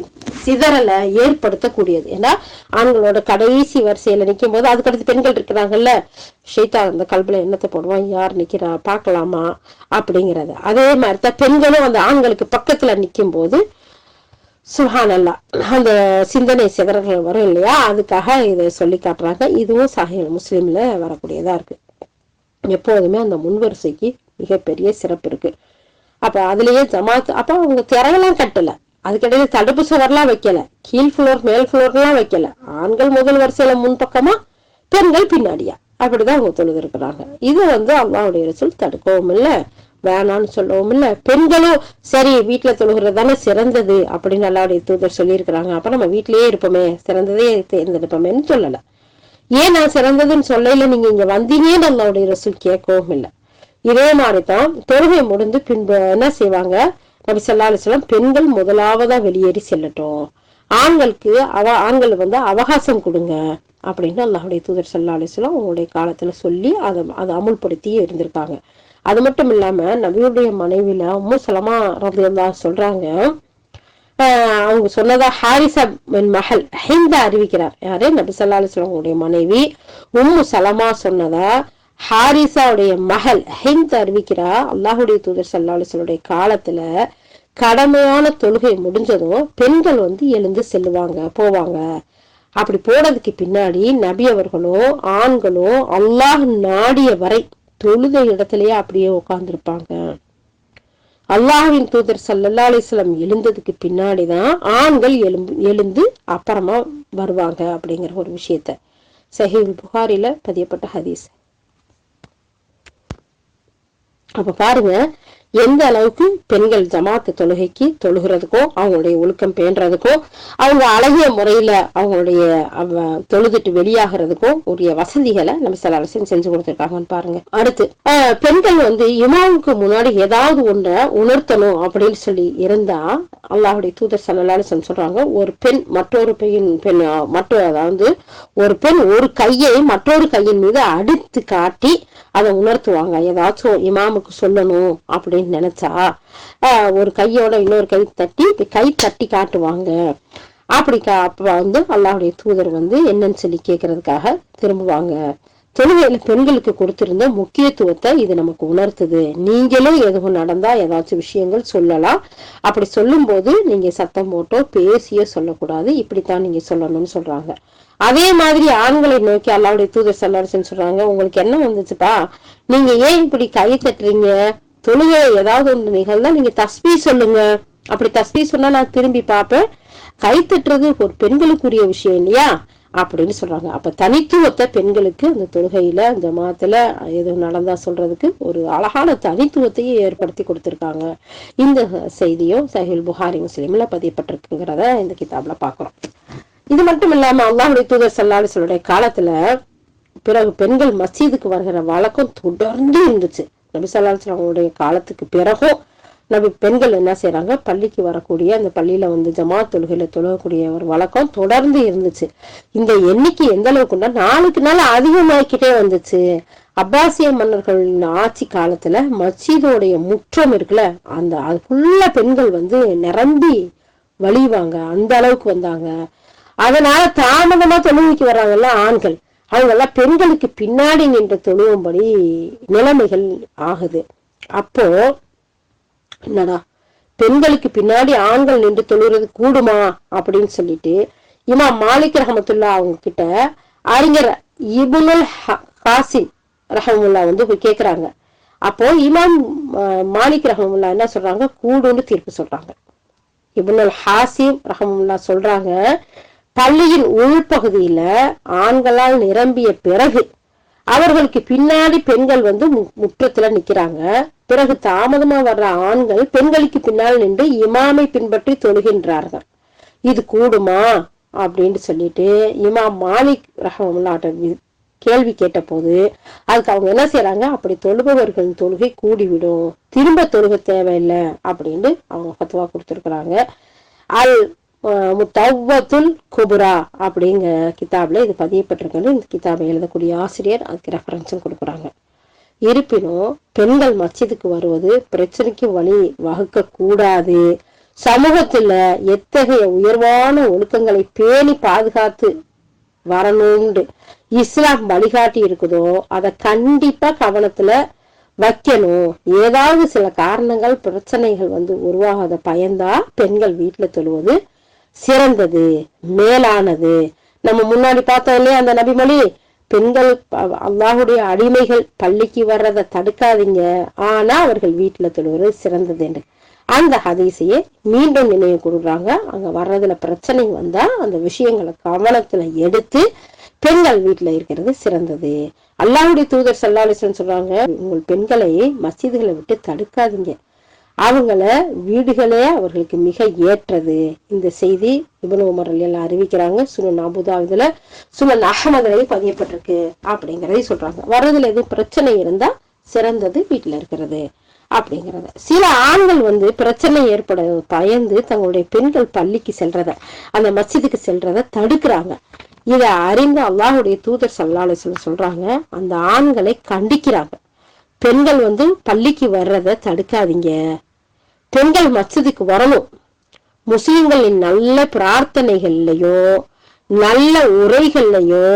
சிதறலை ஏற்படுத்தக்கூடியது. ஏன்னா ஆண்களோட கடைசி வரிசையில நிற்கும் போது அதுக்கடுத்து பெண்கள் இருக்கிறாங்கல்ல, ஷைத்தான் அந்த கல்புல எண்ணத்தை போடுவான், யார் நிக்கிறா பார்க்கலாமா அப்படிங்கிறது. அதே மாதிரிதான் பெண்களும் அந்த ஆண்களுக்கு பக்கத்துல நிற்கும் போது சுப்ஹானல்லாஹ் அந்த சிந்தனை சிதறல்கள் வரும் இல்லையா, அதுக்காக இதை சொல்லி காட்டுறாங்க. இதுவும் சஹீஹ் முஸ்லிம்ல வரக்கூடியதா இருக்கு. எப்போதுமே அந்த முன்வரிசைக்கு மிகப்பெரிய சிறப்பு இருக்கு. அப்ப அதுலயே ஜமாத் அப்ப அவங்க திரையெல்லாம் கட்டல, அதுக்கிடையே தடுப்பு சுவர்லாம் வைக்கல, கீழ் ஃப்ளோர் மேல் ஃப்ளோர்லாம் வைக்கல. ஆண்கள் முதல் வரிசையில முன்பக்கமா, பெண்கள் பின்னாடியா, அப்படிதான் அவங்க தொழுது இருக்கிறாங்க. இது அல்லாஹ்வுடைய ரசூல் தடுக்கவும் இல்லை, வேணான்னு சொல்லவும் இல்லை. பெண்களும் சரி வீட்டுல தொழுகிறது தானே சிறந்தது அப்படின்னு அல்லாஹ்வுடைய தூதர் சொல்லி இருக்கிறாங்க, அப்ப நம்ம வீட்லயே இருப்போமே, சிறந்ததே தேர்ந்தெடுப்போமேன்னு சொல்லல. ஏன் நான் சிறந்ததுன்னு சொல்லல, நீங்க இங்க வந்தீங்கன்னு அல்லாஹ்வுடைய ரசூல் கேட்கவும் இல்லை. இதே மாதிரிதான் தொழுகை முடிந்து பின்பு என்ன செய்வாங்க, நபி ஸல்லல்லாஹு அலைஹி வஸல்லம் பெண்கள் முதலாவதா வெளியேறி செல்லட்டும், ஆண்களுக்கு ஆண்கள் அவகாசம் கொடுங்க அப்படின்னு அல்லாஹ்வுடைய தூதர் ஸல்லல்லாஹு அலைஹி வஸல்லம் அவங்களுடைய காலத்துல சொல்லி அதை அமுல்படுத்தியே இருந்திருக்காங்க. அது மட்டும் இல்லாம நபியுடைய மனைவியில உம்மு சலமா ரலியல்லாஹு சொல்றாங்க, அவங்க சொன்னதா ஹாரிசா மகள் ஹிந்தா அறிவிக்கிறார். யாரு? நபி ஸல்லல்லாஹு அலைஹி வஸல்லம் அவங்களுடைய மனைவி உம்மு சலமா சொன்னதா ஹாரிசாவுடைய மகள் ஹிந்த் அறிவிக்கிறா, அல்லாஹ்வுடைய தூதர் ஸல்லல்லாஹு அலைஹி வஸல்லம் காலத்துல கடமையான தொழுகை முடிஞ்சதும் பெண்கள் எழுந்து செல்லுவாங்க, போவாங்க. அப்படி போனதுக்கு பின்னாடி நபி அவர்களும் ஆண்களும் அல்லாஹ் நாடிய வரை தொழுத இடத்திலேயே அப்படியே உட்கார்ந்துருப்பாங்க. அல்லாஹ்வின் தூதர் ஸல்லல்லாஹு அலைஹி வஸல்லம் எழுந்ததுக்கு பின்னாடிதான் ஆண்கள் எழுந்து அப்புறமா வருவாங்க அப்படிங்கிற ஒரு விஷயத்த சஹீஹ் புகாரில பதியப்பட்ட ஹதீஸ். அப்ப பாருங்க எந்த அளவுக்கு பெண்கள் ஜமாத்து தொழுகைக்கு தொழுகிறதுக்கும் அவங்களுடைய ஒழுக்கம் பேணுறதுக்கும் அவங்க அழகிய முறையில அவங்களுடைய தொழுதுட்டு வெளியாகிறதுக்கும் உரிய வசதிகளை நம்ம சில அரசியல் செஞ்சு கொடுத்துருக்காங்கன்னு பாருங்க. அடுத்து பெண்கள் இமாமுக்கு முன்னாடி ஏதாவது ஒன்றை உணர்த்தணும் அப்படின்னு சொல்லி இருந்தா அல்லாஹ்வுடைய தூதர் ஸல்லல்லாஹு அலைஹி வஸல்லம் சொல்றாங்க, ஒரு பெண் மற்றொரு பெண் அதாவது ஒரு பெண் ஒரு கையை மற்றொரு கையின் மீது அடித்து காட்டி அதை உணர்த்துவாங்க. ஏதாச்சும் இமாமுக்கு சொல்லணும் அப்படின்னு நினைச்சா ஒரு கையோட இன்னொரு கை தட்டி காட்டுவாங்க. அப்படி அப்ப அல்லாஹ்வுடைய தூதர் என்னன்னு சொல்லி கேட்கறதுக்காக திரும்புவாங்க. தொழுகையில பெண்களுக்கு கொடுத்திருந்த முக்கியத்துவத்தை இது நமக்கு உணர்த்துது. நீங்களும் எதுவும் நடந்தா ஏதாச்சும் விஷயங்கள் சொல்லலாம், அப்படி சொல்லும் போது நீங்க சத்தம் போட்டோ பேசியோ சொல்லக்கூடாது, இப்படித்தான் நீங்க சொல்லணும்னு சொல்றாங்க. அதே மாதிரி ஆண்களை நோக்கி அல்லாஹ்வுடைய தூதர் ஸல்லல்லாஹு அலைஹி வஸல்லம் சொல்றாங்க, உங்களுக்கு என்ன வந்துச்சுப்பா, நீங்க ஏன் இப்படி கை தட்டுறீங்க, தொழுகை ஏதாவது ஒன்று நிகழ்ந்தா நீங்க தஸ்பீ சொல்லுங்க, அப்படி தஸ்பீ சொன்னா நான் திரும்பி பார்ப்பேன், கை தட்டுறது ஒரு பெண்களுக்குரிய விஷயம் இல்லையா அப்படின்னு சொல்றாங்க. அப்ப தனித்துவத்தை பெண்களுக்கு அந்த தொழுகையில அந்த மாத்துல எதுவும் நடந்தா சொல்றதுக்கு ஒரு அழகான தனித்துவத்தையே ஏற்படுத்தி கொடுத்திருக்காங்க. இந்த செய்தியும் சஹீஹ் புகாரி முஸ்லிம்ல பதியப்பட்டிருக்குங்கிறத இந்த கிதாப்ல பாக்குறோம். இது மட்டும் இல்லாம அல்லாஹ்வுடைய தூதர் ஸல்லல்லாஹு அலைஹி வஸல்லம் காலத்துல பிறகு பெண்கள் மஸ்ஜிதுக்கு வருகிற வழக்கம் தொடர்ந்து இருந்துச்சு. நபி ஸல்லல்லாஹு அலைஹி வஸல்லம் அவங்களுடைய காலத்துக்கு பிறகும் பெண்கள் என்ன செய்யறாங்க, பள்ளிக்கு வரக்கூடிய அந்த பள்ளியில ஜமாத் தொழுகையில தொழக்கூடிய ஒரு வழக்கம் தொடர்ந்து இருந்துச்சு. இந்த எண்ணிக்கை எந்த அளவுக்குன்னா நாளுக்கு நாள் அதிகமாகிக்கிட்டே வந்துச்சு. அப்பாசிய மன்னர்களின் ஆட்சி காலத்துல மஸ்ஜிதோடைய முற்றம் இருக்குல்ல, அது ஃபுல்லா பெண்கள் நிரம்பி வழிவாங்க, அந்த அளவுக்கு வந்தாங்க. அதனால தாமதமா தொழுகைக்கு வர்றாங்கல்ல ஆண்கள், அவங்க எல்லாம் பெண்களுக்கு பின்னாடி நின்று தொழுவும்படி நிலைமைகள் ஆகுது. அப்போ என்னடா பெண்களுக்கு பின்னாடி ஆண்கள் நின்று தொழுகிறது கூடுமா அப்படின்னு சொல்லிட்டு இமாம் மாலிக் ரஹமத்துல்லா அவங்க கிட்ட அறிஞர் இப்னுல் காசிம் ரஹமுல்லா போய் கேக்குறாங்க. அப்போ இமாம் மாலிக் ரஹமுல்லா என்ன சொல்றாங்க, கூடுன்னு தீர்ப்பு சொல்றாங்க. இப்னுல் ஹாசிம் ரஹமுல்லா சொல்றாங்க, பள்ளியின் உள்பகுதியில ஆண்களால் நிரம்பிய பிறகு அவர்களுக்கு பின்னாடி பெண்கள் முற்றத்துல நிக்கிறாங்க. பிறகு தாமதமா வர்ற ஆண்கள் பெண்களுக்கு பின்னால் நின்று இமாமை பின்பற்றி தொழுகின்றார்கள். இது கூடுமா அப்படின்னு சொல்லிட்டு இமாம் மாலிக் ரஹமுல்லாட்ட கேள்வி கேட்ட போது அதுக்கு அவங்க என்ன செய்யறாங்க, அப்படி தொழுபவர்களின் தொழுகை கூடிவிடும், திரும்ப தொழுகை தேவையில்லை அப்படின்னு அவங்க ஃபத்வா கொடுத்திருக்கிறாங்க. அல் முத்தவ்வத்துல் குபுரா அப்படிங்கிற கிதாப்ல இது பதியப்பட்டிருக்கிறது. இந்த கிதாபை எழுதக்கூடிய ஆசிரியர் அதுக்கு ரெஃபரன்ஸும் கொடுக்குறாங்க. இருப்பினும் பெண்கள் மஸ்ஜிதுக்கு வருவது பிரச்சனைக்கு வழி வகுக்க கூடாது. சமூகத்துல எத்தகைய உயர்வான ஒழுக்கங்களை பேணி பாதுகாத்து வரணும்னு இஸ்லாம் வழிகாட்டி இருக்குதோ அதை கண்டிப்பா கவனத்துல வைக்கணும். ஏதாவது சில காரணங்கள் பிரச்சனைகள் உருவாகாத பயந்தா பெண்கள் வீட்டுல தொழுவது சிறந்தது, மேலானது. நம்ம முன்னாடி பார்த்தோம் இல்லையா அந்த நபிமொழி, பெண்கள் அல்லாஹுடைய அடிமைகள் பள்ளிக்கு வர்றதை தடுக்காதீங்க, ஆனா அவர்கள் வீட்டுல தொழுவது சிறந்தது என்று அந்த ஹதீஸையே மீண்டும் நினைவு கூறுறாங்க. அங்க வர்றதுல பிரச்சனை வந்தா அந்த விஷயங்களை கவனத்துல எடுத்து பெண்கள் வீட்டுல இருக்கிறது சிறந்தது. அல்லாஹ்வுடைய தூதர் ஸல்லல்லாஹு அலைஹி வஸல்லம் சொல்றாங்க, உங்கள் பெண்களை மஸ்ஜிதுகளை விட்டு தடுக்காதீங்க, அவங்கள வீடுகளே அவர்களுக்கு மிக ஏற்றது. இந்த செய்தி இப்னு உமர் எல்லாம் அறிவிக்கிறாங்க. சுனன் அபூதாவுதுல, சுனன் அஹ்மதுலயும் பதியப்பட்டிருக்கு அப்படிங்கறதை சொல்றாங்க. வர்றதுல எதுவும் பிரச்சனை இருந்தா சிறந்தது வீட்டுல இருக்கிறது அப்படிங்கறத. சில ஆண்கள் பிரச்சனை ஏற்பட பயந்து தங்களுடைய பெண்கள் பள்ளிக்கு செல்றத, அந்த மஸ்ஜிதுக்கு செல்றத தடுக்கிறாங்க. இதை அறிந்து அல்லாஹ்வுடைய தூதர் ஸல்லல்லாஹு அலைஹி வஸல்லம் சொல்றாங்க, அந்த ஆண்களை கண்டிக்கிறாங்க. பெண்கள் பள்ளிக்கு வர்றத தடுக்காதீங்க, பெண்கள் மஸ்ஜிதுக்கு வரணும், முஸ்லிம்களின் நல்ல பிரார்த்தனைகள்லயோ நல்ல உரைகள்லயோ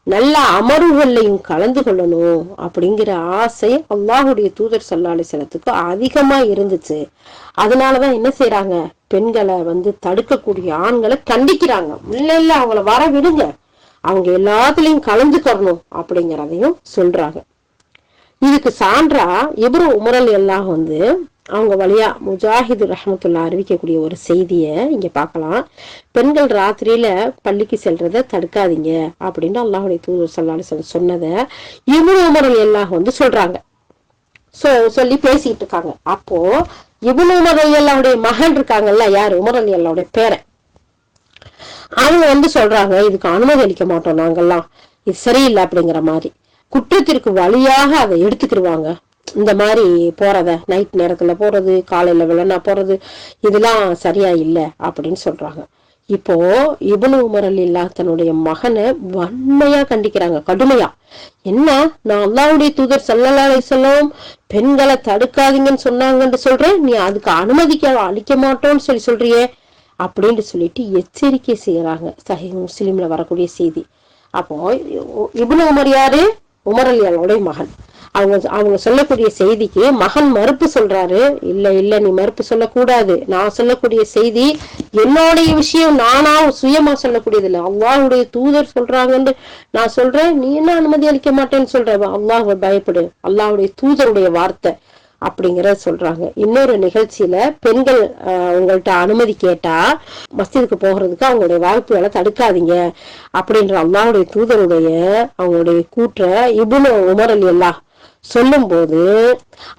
நல்ல அமர்வுகள்லையும் கலந்து கொள்ளணும் அப்படிங்கிற ஆசை அல்லாஹ்வுடைய தூதர் ஸல்லல்லாஹு அலைஹி வஸல்லத்துக்கு அதிகமா இருந்துச்சு. அதனாலதான் என்ன செய்யறாங்க, பெண்களை தடுக்கக்கூடிய ஆண்களை கண்டிக்கிறாங்க. இல்ல அவங்கள வர விடுங்க, அவங்க எல்லாத்துலயும் கலந்துக்கறணும் அப்படிங்கறதையும் சொல்றாங்க. இதுக்கு சான்றா இப்னு உமர் எல்லாம் அவங்க வழியா முஜாஹிது ரஹ்மத்துல்லாஹ் அறிவிக்கக்கூடிய ஒரு செய்திய இங்க பார்க்கலாம். பெண்கள் ராத்திரியில பள்ளிக்கு செல்றத தடுக்காதீங்க அப்படின்னு அல்லாஹ்வுடைய தூதர் ஸல்லல்லாஹு அலைஹி வஸல்லம் சொன்னதை இப்னு உமர் எல்லாம் சொல்றாங்க. சொல்லி பேசிட்டு இருக்காங்க. அப்போ இப்னு உமர் அல்லாஹ்வுடைய மகன் இருக்காங்கல்ல, யாரு, உமர் அல்லாஹ்வுடைய பேரன், அவங்க சொல்றாங்க, இதுக்கு அனுமதி அளிக்க மாட்டோம் நாங்கெல்லாம், இது சரியில்லை அப்படிங்கிற மாதிரி குற்றத்திற்கு வழியாக அதை எடுத்துக்கிடுவாங்க. இந்த மாதிரி போறத, நைட் நேரத்துல போறது, காலையில வெள்ளனா போறது, இதெல்லாம் சரியா இல்லை அப்படின்னு சொல்றாங்க. இப்போ இப்னு உமர் அல்லாஹ் தன்னுடைய மகனை வன்மையா கண்டிக்கிறாங்க, கடுமையா. என்ன, நான் அல்லாஹ்வுடைய தூதர் ஸல்லல்லாஹு அலைஹி வஸல்லம் பெண்களை தடுக்காதீங்கன்னு சொன்னாங்கன்னு சொல்றேன், நீ அதுக்கு அனுமதிக்க அளிக்க மாட்டோம்னு சொல்றியே அப்படின்னு சொல்லிட்டு எச்சரிக்கை செய்யறாங்க. சஹீஹ் முஸ்லிம்ல வரக்கூடிய செய்தி. அப்போ இப்னு உமர் யாரு, உமர் அல்லாஹ்வுடைய மகன். அவங்க சொல்லக்கூடிய செய்திக்கு மகன் மறுப்பு சொல்றாரு. இல்ல நீ மறுப்பு சொல்லக்கூடாது, நான் சொல்லக்கூடிய செய்தி என்னுடைய விஷயம், நானா சுயமா சொல்லக்கூடியது இல்லை, அல்லாஹ்வுடைய தூதர் சொல்றாங்கன்னு நான் சொல்றேன், நீ என்ன அனுமதி அளிக்க மாட்டேன்னு சொல்ற, அல்லாஹ்வை பயப்படு, அல்லாஹ்வுடைய தூதருடைய வார்த்தை அப்படிங்கிற சொல்றாங்க. இன்னொரு நிகழ்ச்சியில பெண்கள் உங்கள்ட்ட அனுமதி கேட்டா மஸ்ஜிதுக்கு போகிறதுக்கு அவங்களுடைய வாய்ப்புகளை தடுக்காதீங்க அப்படின்ற அல்லாஹ்வுடைய தூதருடைய அவங்களுடைய கூற்ற இப்னு உமர் அல்லாஹ் சொல்லும் போது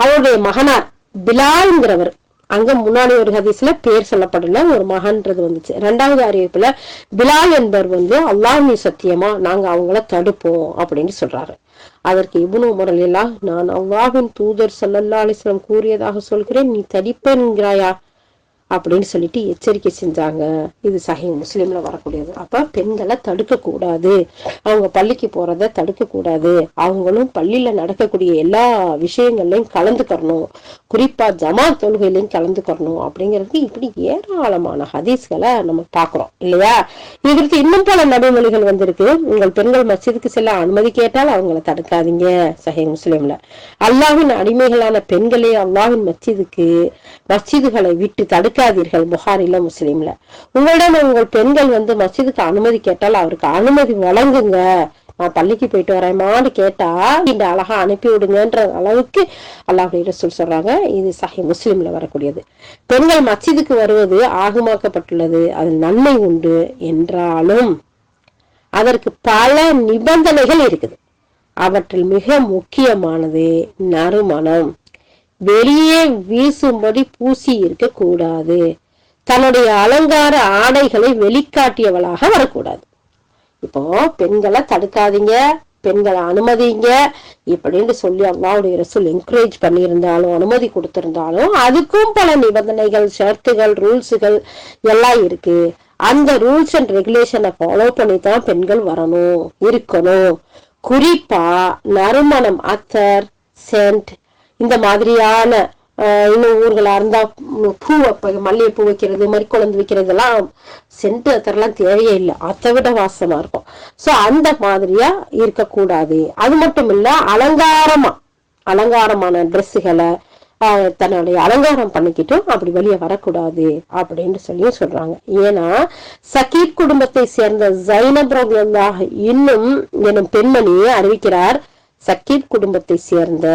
அவருடைய மகனார் பிலால்ங்கிறவர், அங்க முன்னாடி ஒரு ஹதீஸ்ல பேர் சொல்லப்படல, ஒரு மகன்றது வந்துச்சு. இரண்டாவது அறிவிப்புல பிலால் என்பவர் அல்லாஹ் மீ சத்தியமா நாங்க அவங்கள தடுப்போம் அப்படின்னு சொல்றாரு. அதற்கு இப்னு உமர் அல்லாஹ், நான் அல்லாஹ்வின் தூதர் ஸல்லல்லாஹு அலைஹி வஸல்லம் கூறியதாக சொல்கிறேன், நீ தடுப்பேன்கிறாயா அப்படின்னு சொல்லிட்டு எச்சரிக்கை செஞ்சாங்க. இது சஹீஹ் முஸ்லிம்ல வரக்கூடியது. அப்ப பெண்களை தடுக்க கூடாது, அவங்க பள்ளிக்கு போறத தடுக்க கூடாது, அவங்களும் பள்ளியில நடக்கக்கூடிய எல்லா விஷயங்கள்லயும் கலந்துக்கணும், குறிப்பா ஜமாத் தொழுகையிலையும் கலந்துக்கணும் அப்படிங்கிறது இப்படி ஏராளமான ஹதீஸ்களை நம்ம பாக்குறோம் இல்லையா. இதற்கு இன்னும் பல நபிமொழிகள் வந்திருக்கு. உங்கள் பெண்கள் மஸ்ஜிதுக்கு செல்ல அனுமதி கேட்டால் அவங்களை தடுக்காதீங்க, சஹீஹ் முஸ்லிம்ல. அல்லாஹ்வின் அடிமைகளான பெண்களே அல்லாஹ்வின் மஸ்ஜிதுகளை விட்டு தடுக்காதீர்கள், புகாரில முஸ்லிம்ல. உங்களிடம் உங்கள் பெண்கள் மஸ்ஜிதுக்கு அனுமதி கேட்டால் அவருக்கு அனுமதி வழங்குங்க. நான் பள்ளிக்கு போயிட்டு வரேமான்னு கேட்டா இந்த அழகா அனுப்பி விடுங்கன்ற அளவுக்கு அல்லாஹ்வுடைய ரசூல் சொல்றாங்க. இது சஹீஹ் முஸ்லிம்ல வரக்கூடியது. பெண்கள் மஸ்ஜிதுக்கு வருவது ஆகுமாக்கப்பட்டுள்ளது, அதில் நன்மை உண்டு என்றாலும் அதற்கு பல நிபந்தனைகள் இருக்குது. அவற்றில் மிக முக்கியமானது நறுமணம். வெளியே வீசும்படி பூசி இருக்க கூடாது. தன்னுடைய அலங்கார ஆடைகளை வெளிக்காட்டியவளாக வரக்கூடாது. இப்போ பெண்களை தடுக்காதீங்க, பெண்களை அனுமதிங்க இப்படின்னு சொல்லி அல்லாஹ்வுடைய ரசூல் என்கரேஜ் பண்ணியிருந்தாலும் அனுமதி கொடுத்திருந்தாலும் அதுக்கும் பல நிபந்தனைகள், ஷர்த்துகள், ரூல்ஸுகள் எல்லாம் இருக்கு. அந்த ரூல்ஸ் அண்ட் ரெகுலேஷனை ஃபாலோ பண்ணி தான் பெண்கள் வரணும், இருக்கணும். குறிப்பா நறுமணம், அத்தர், சென்ட், இந்த மாதிரியான இன்னும் ஊர்களா இருந்தா பூ மல்லிகைப்பூ வைக்கிறது, மறிக்குழந்து வைக்கிறது எல்லாம் சென்ட் அத்தர்லாம் தேவையே இல்லை, அதை விட வாசமா இருக்கும். சோ அந்த மாதிரியா இருக்கக்கூடாது. அது மட்டும் இல்ல, அலங்காரமான ட்ரெஸ்ஸுகளை தன்னுடைய அலங்காரம் பண்ணிக்கிட்டும் அப்படி வெளியே வரக்கூடாது அப்படின்னு சொல்லி சொல்றாங்க. ஏன்னா சகீப் குடும்பத்தை சேர்ந்த ஜைனப் ரலியல்லாஹு இன்னும் எனும் பெண்மணியை அறிவிக்கிறார். சக்கீப் குடும்பத்தை சேர்ந்த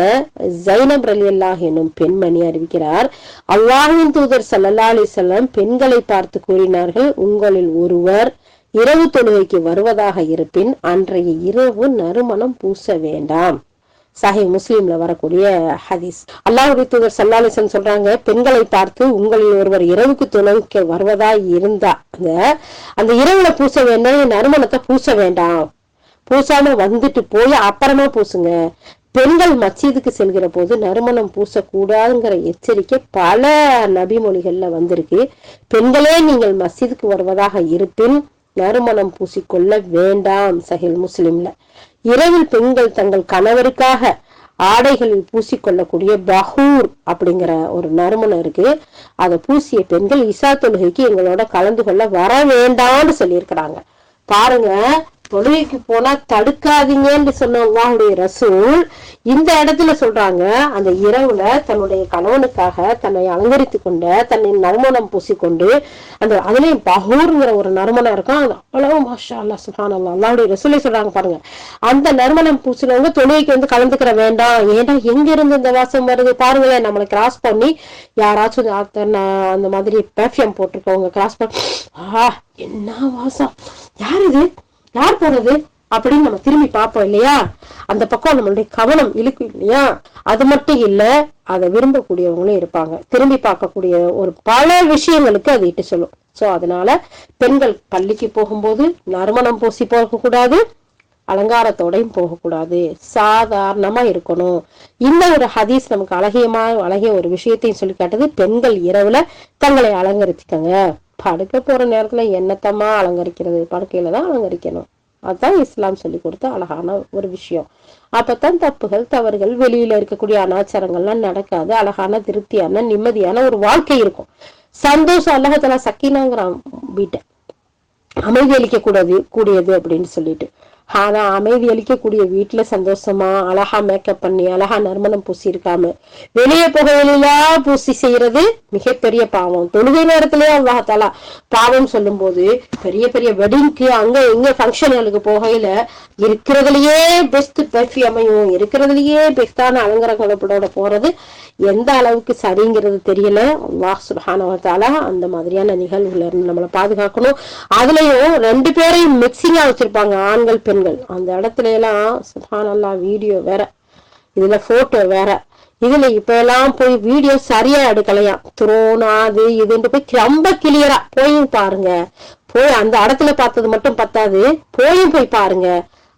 ஜைனப் ரலியல்லாஹு எனும் பெண்மணி அறிவிக்கிறார், அல்லாஹ்வின் தூதர் ஸல்லல்லாஹு அலைஹி வஸல்லம் பெண்களை பார்த்து கூறினார்கள், உங்களில் ஒருவர் இரவு தொழுகைக்கு வருவதாக இருப்பின் அன்றைய இரவு நறுமணம் பூச வேண்டாம். சஹீஹ் முஸ்லிம்ல வரக்கூடிய ஹதீஸ். அல்லாஹ்வுடைய தூதர் ஸல்லல்லாஹு அலைஹி வஸல்லம் சொல்றாங்க, பெண்களை பார்த்து உங்களில் ஒருவர் இரவுக்கு தொழுகைக்கு வருவதா இருந்தா அந்த இரவுல பூச வேண்டாம், நறுமணத்தை பூச வேண்டாம், பூசாம வந்துட்டு போய் அப்புறமா பூசுங்க. பெண்கள் மஸ்ஜிதுக்கு செல்கிற போது நறுமணம் பூசக்கூடாதுங்கிற எச்சரிக்கை பல நபிமொழிகள்ல வந்திருக்கு. பெண்களே நீங்கள் மஸ்ஜிதுக்கு வருவதாக இருப்பின் நறுமணம் பூசிக்கொள்ள வேண்டாம். சஹீஹ் முஸ்லிம்ல. இரவில் பெண்கள் தங்கள் கணவருக்காக ஆடைகளில் பூசிக்கொள்ளக்கூடிய பஹூர் அப்படிங்கிற ஒரு நறுமணம் இருக்கு. அதை பூசிய பெண்கள் இசா தொழுகைக்கு எங்களோட கலந்து கொள்ள வர வேண்டாம்னு சொல்லியிருக்கிறாங்க. பாருங்க, தொழுகைக்கு போனா தடுக்காதீங்கன்னு சொன்ன அல்லாஹ்வுடைய ரசூல் இந்த இடத்துல சொல்றாங்க, அந்த இரவுல தன்னுடைய கணவனுக்காக தன்னை அலங்கரித்து கொண்ட, தன்னை நறுமணம் பூசிக்கொண்டு, அந்த அதுலயும் பஹூர்ங்கிற ஒரு நறுமணம் இருக்கும், அவ்வளவு மாஷா அல்லாஹ் சுப்ஹானல்லாஹ் அல்லாஹ்வுடைய ரசூலே சொல்றாங்க. பாருங்க, அந்த நறுமணம் பூசினவங்க தொழுகைக்கு கலந்துக்கிற வேண்டாம். ஏன்னா எங்க இருந்து இந்த வாசம் வருது பாருங்களேன். நம்மளை கிராஸ் பண்ணி யாராச்சும் அந்த மாதிரி பெர்ஃப்யூம் போட்டிருக்கவங்க கிராஸ் பண்ணி என்ன வாசம், யார் இது, யார் போறது அப்படின்னு நம்ம திரும்பி பார்ப்போம் இல்லையா. அந்த பக்கம் நம்மளுடைய கவனம் இழுக்கும் இல்லையா. அது மட்டும் இல்ல, அதை விரும்பக்கூடியவங்களும் இருப்பாங்க. திரும்பி பார்க்கக்கூடிய ஒரு பல விஷயங்களுக்கு அது இட்டு சொல்லும். சோ அதனால பெண்கள் பள்ளிக்கு போகும்போது நறுமணம் பூசி போகக்கூடாது, அலங்காரத்தோடையும் போகக்கூடாது, சாதாரணமா இருக்கணும். இந்த ஒரு ஹதீஸ் நமக்கு அழகிய ஒரு விஷயத்தையும் சொல்லி காட்டுது. பெண்கள் இரவுல தங்களை அலங்கரிச்சுக்கங்க. படுக்க போற நேரத்துல என்னத்தமா அலங்கரிக்கிறது, படுக்கையில தான் அலங்கரிக்கணும். அதுதான் இஸ்லாம் சொல்லி கொடுத்த அழகான ஒரு விஷயம். அப்பதான் தப்புகள், தவறுகள், வெளியில இருக்கக்கூடிய அனாச்சாரங்கள்லாம் நடக்காது. அழகான, திருப்தியான, நிம்மதியான ஒரு வாழ்க்கை இருக்கும். சந்தோஷம் அல்லாஹ் சக்கீனாங்கிறான் வீட்டை அமைதி அளிக்க கூடியது அப்படின்னு சொல்லிட்டு. ஆனா அமைதி அளிக்கக்கூடிய வீட்டுல சந்தோஷமா அழகா மேக்கப் பண்ணி அழகா நறுமணம் பூசி இருக்காம வெளியே போகையிலா பூசி செய்யறது மிகப்பெரிய பாவம். தொழுகை நேரத்திலேயே அல்லாஹ் தஆலா பாவம் சொல்லும் போது பெரிய பெரிய வெட்டிங்க்கு அங்க இங்க ஃபங்க்ஷன்களுக்கு போகையில இருக்கிறதுலயே பெஸ்ட் பெர்ஃப்யூமையும் இருக்கிறதுலயே பெஸ்டான அலங்காரங்களோட போறது எந்த அளவுக்கு சரிங்கிறது தெரியல. அல்லாஹ் சுப்ஹானஹு வ தஆலா அந்த மாதிரியான நிகழ்வுல இருந்து நம்மளை பாதுகாக்கணும். அதுலயும் 2 பேரையும் மிக்சிங்கா வச்சிருப்பாங்க, ஆண்கள் பெண்கள். அந்த இடத்துல எல்லாம் சுப்ஹானல்லாஹ் வீடியோ வேற, இதுல போட்டோ வேற. இதுல இப்ப எல்லாம் போய் வீடியோ சரியா எடுக்கலையா, துரோனா அது இதுன்னு போய் ரொம்ப கிளியரா போய் பாருங்க. போய் அந்த இடத்துல பார்த்தது மட்டும் பத்தாது, போய் பாருங்க.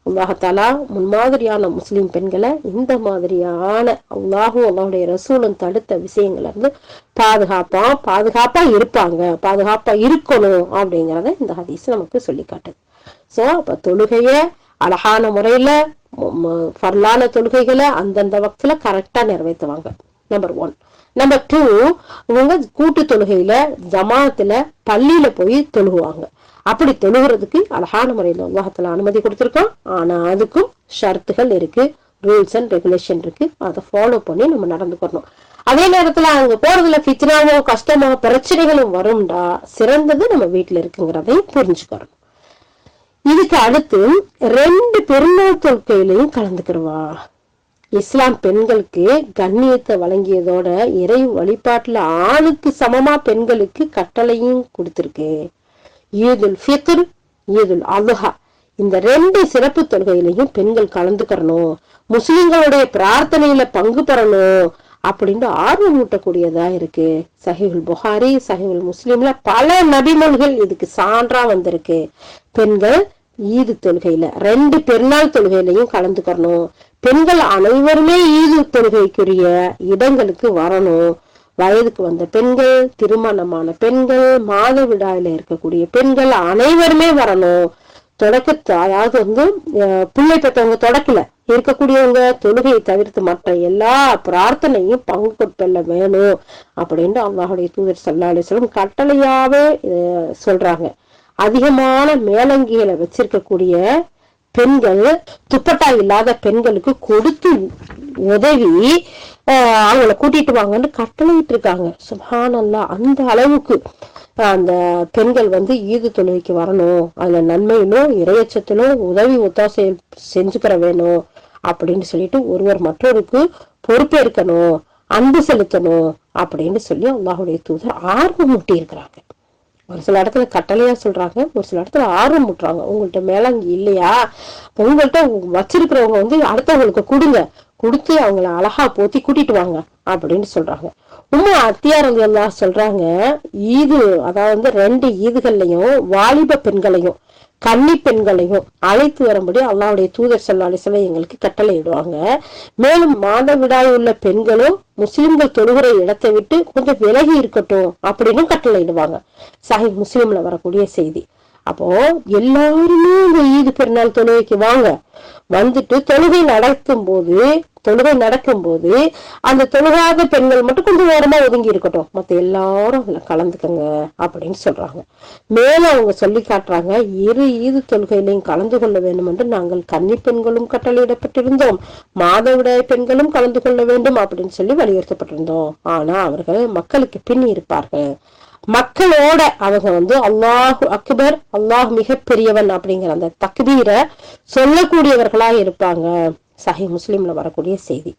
அல்லாஹாலா முன்மாதிரியான முஸ்லிம் பெண்களை இந்த மாதிரியான அல்லாஹும் அல்லாஹுடைய ரசூலும் தடுத்த விஷயங்கள்ல இருந்து பாதுகாப்பா இருப்பாங்க, பாதுகாப்பா இருக்கணும் அப்படிங்கறத இந்த ஹதீஸ் நமக்கு சொல்லி காட்டுது. சோ அப்ப தொழுகைய அழகான முறையில ஃபர்லான தொழுகைகளை அந்தந்த வக்துல கரெக்டா நிறைவேற்றுவாங்க. நம்பர் 1. நம்பர் 2, இவங்க கூட்டு தொழுகையில ஜமாத்துல பள்ளியில போய் தொழுகுவாங்க. அப்படி தொழுகிறதுக்கு அழகான முறையில அல்லாஹ்தாலா அனுமதி கொடுத்திருக்கோம். ஆனா அதுக்கும் ஷரத்துகள் இருக்கு, ரூல்ஸ் அண்ட் ரெகுலேஷன் இருக்கு. அதை ஃபாலோ பண்ணி நம்ம நடந்துக்கணும். அதே நேரத்துல அங்க போறதுல ஃபித்னாவோ கஷ்டமோ பிரச்சனைகளும் வரும்டா சிறந்தது நம்ம வீட்டுல இருக்குங்கிறதையும் புரிஞ்சுக்கணும். இதுக்கு அடுத்து 2 பெருநாள் தொழுகையிலையும் கலந்துக்கிறவா. இஸ்லாம் பெண்களுக்கு கண்ணியத்தை வழங்கியதோட இறை வழிபாட்டுல ஆணுக்கு சமமா பெண்களுக்கு கட்டளையும் கொடுத்திருக்கு. ஈதுல் ஃபித்ர், ஈதுல் அல்ஹா, இந்த 2 சிறப்பு தொழுகையிலையும் பெண்கள் கலந்துக்கிறணும், முஸ்லிம்களுடைய பிரார்த்தனையில பங்கு பெறணும் அப்படின்னு ஆர்வம் ஊட்டக்கூடியதா இருக்கு. சஹீஹுல் புகாரி, சஹீஹுல் முஸ்லிம்ல பல நபிமொழிகள் இதுக்கு சான்றா வந்திருக்கு. பெண்கள் ஈது தொழுகையில 2 பெருநாள் தொழுகையிலையும் கலந்துக்கணும். பெண்கள் அனைவருமே ஈது தொழுகைக்குரிய இடங்களுக்கு வரணும். வயதுக்கு வந்த பெண்கள், திருமணமான பெண்கள், மாதவிடாயில இருக்கக்கூடிய பெண்கள் அனைவருமே வரணும். அதாவது பிள்ளை பெற்றவங்க தொடக்கல இருக்கக்கூடியவங்க தொழுகையை தவிர்த்து மற்ற எல்லா பிரார்த்தனையும் பங்கு கொள்ள வேணும் அப்படின்னு அல்லாஹுடைய தூதர் ஸல்லல்லாஹு அலைஹி வஸல்லம் கட்டளையாவே சொல்றாங்க. அதிகமான மேலங்கிகளை வச்சிருக்கக்கூடிய பெண்கள், துப்பட்டா இல்லாத பெண்களுக்கு கொடுத்து உதவி அவங்கள கூட்டிட்டு வாங்கன்னு கட்டளையிட்டு இருக்காங்க. சுப்ஹானல்லாஹ், அந்த அளவுக்கு அந்த பெண்கள் ஈது தொழுகைக்கு வரணும். அதுல நன்மையிலும் இறையச்சத்திலும் உதவி ஒத்தாசை செஞ்சுக்கிற வேணும் அப்படின்னு சொல்லிட்டு ஒருவர் மற்றொருக்கு பொறுப்பேற்கணும், அன்பு செலுத்தணும் அப்படின்னு சொல்லி அல்லாஹுடைய தூதர் ஆர்வம் ஊட்டி இருக்கிறாங்க. ஒரு சில இடத்துல கட்டளையா சொல்றாங்க, ஒரு சில இடத்துல ஆர்வம் ஊட்டுறாங்க. உங்கள்கிட்ட மேலங்கி இல்லையா, உங்கள்கிட்ட வச்சிருக்கிறவங்க அடுத்தவங்களுக்கு கொடுத்து அவங்கள அழகா போத்தி கூட்டிட்டு வாங்க அப்படின்னு சொல்றாங்க. அத்தியாரங்கள் எல்லாம் சொல்றாங்க, ஈது அதாவது 2 ஈதுகள்லையும் வாலிப பெண்களையும் கன்னி பெண்களையும் அழைத்து வரும்படி அல்லாஹ்வுடைய தூதர் ஸல்லல்லாஹு அலைஹி வஸல்லம் எங்களுக்கு கட்டளை இடுவாங்க. மேலும் மாதவிடாய் உள்ள பெண்களும் முஸ்லிம்கள் தொழுகிற இடத்தை விட்டு கொஞ்சம் விலகி இருக்கட்டும் அப்படின்னு கட்டளை இடுவாங்க. சஹீஹ் முஸ்லிம்ல வரக்கூடிய செய்தி. அப்போ எல்லாருமே இந்த ஈது பெருநாள் தொழுகைக்கு வாங்க, வந்துட்டு தொழுகை நடக்கும் போது அந்த தொழுகாத பெண்கள் மட்டும் கொஞ்சம் ஓரமா ஒதுங்கி இருக்கட்டும், மத்த எல்லாரும் அதுல கலந்துக்கங்க அப்படின்னு சொல்றாங்க. மேல அவங்க சொல்லி காட்டுறாங்க, 2 ஈது தொழுகையிலையும் கலந்து கொள்ள வேண்டும் என்று நாங்கள் கன்னி பெண்களும் கட்டளையிடப்பட்டிருந்தோம், மாதவிடாய் பெண்களும் கலந்து கொள்ள வேண்டும் அப்படின்னு சொல்லி வலியுறுத்தப்பட்டிருந்தோம். ஆனா அவர்கள் மக்களுக்கு பின் இருப்பார்கள், மக்களோட அவங்க அல்லாஹு அக்பர், அல்லாஹ் மிக பெரியவன் அப்படிங்கிற அந்த தக்பீரை சொல்லக்கூடியவர்களா இருப்பாங்க. சஹீஹ் முஸ்லிம்ல வரக்கூடிய செய்தி.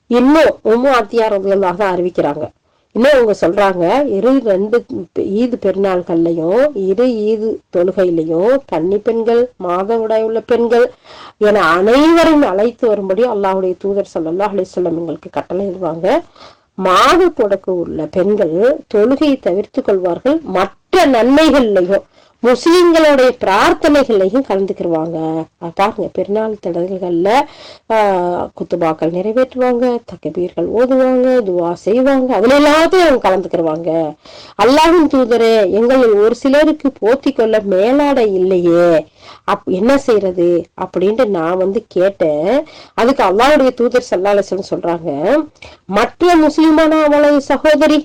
இன்னும் அத்தியாரங்களாக தான் அறிவிக்கிறாங்க. இன்னும் அவங்க சொல்றாங்க, 2 ஈது பெருநாள்கள்லையும் 2 ஈது தொழுகையிலையும் கன்னி பெண்கள், மாதவிடாய் உள்ள பெண்கள் என அனைவரும் அழைத்து வரும்படி அல்லாஹ்வுடைய தூதர் ஸல்லல்லாஹு அலைஹி வஸல்லம் எங்களுக்கு கட்டளை இடுவாங்க. மாத தொடக்க உள்ள பெண்கள் தொழுகையை தவிர்த்து கொள்வார்கள், மற்ற நன்மைகள்லையும் முஸ்லிம்களுடைய பிரார்த்தனைகள்லையும் கலந்துக்கிடுவாங்க. பாருங்க, பெருநாள் தடல்கள்ல குத்துபாக்கள் நிறைவேற்றுவாங்க, தக்பீர்கள் ஓதுவாங்க, துவா செய்வாங்க, அதுல எல்லாத்தையும் அவங்க கலந்துக்கிடுவாங்க. அல்லாஹ்வின் தூதரே, எங்களில் ஒரு சிலருக்கு போத்தி கொள்ள மேலாடை இல்லையே, என்ன செய்யறது அப்படின்ட்டு நான் கேட்டேன். அதுக்கு அல்லாஹ்வுடைய தூதர் ஸல்லல்லாஹு அலைஹி வஸல்லம் சொல்றாங்க, மற்ற முஸ்லிமான அவளை சகோதரி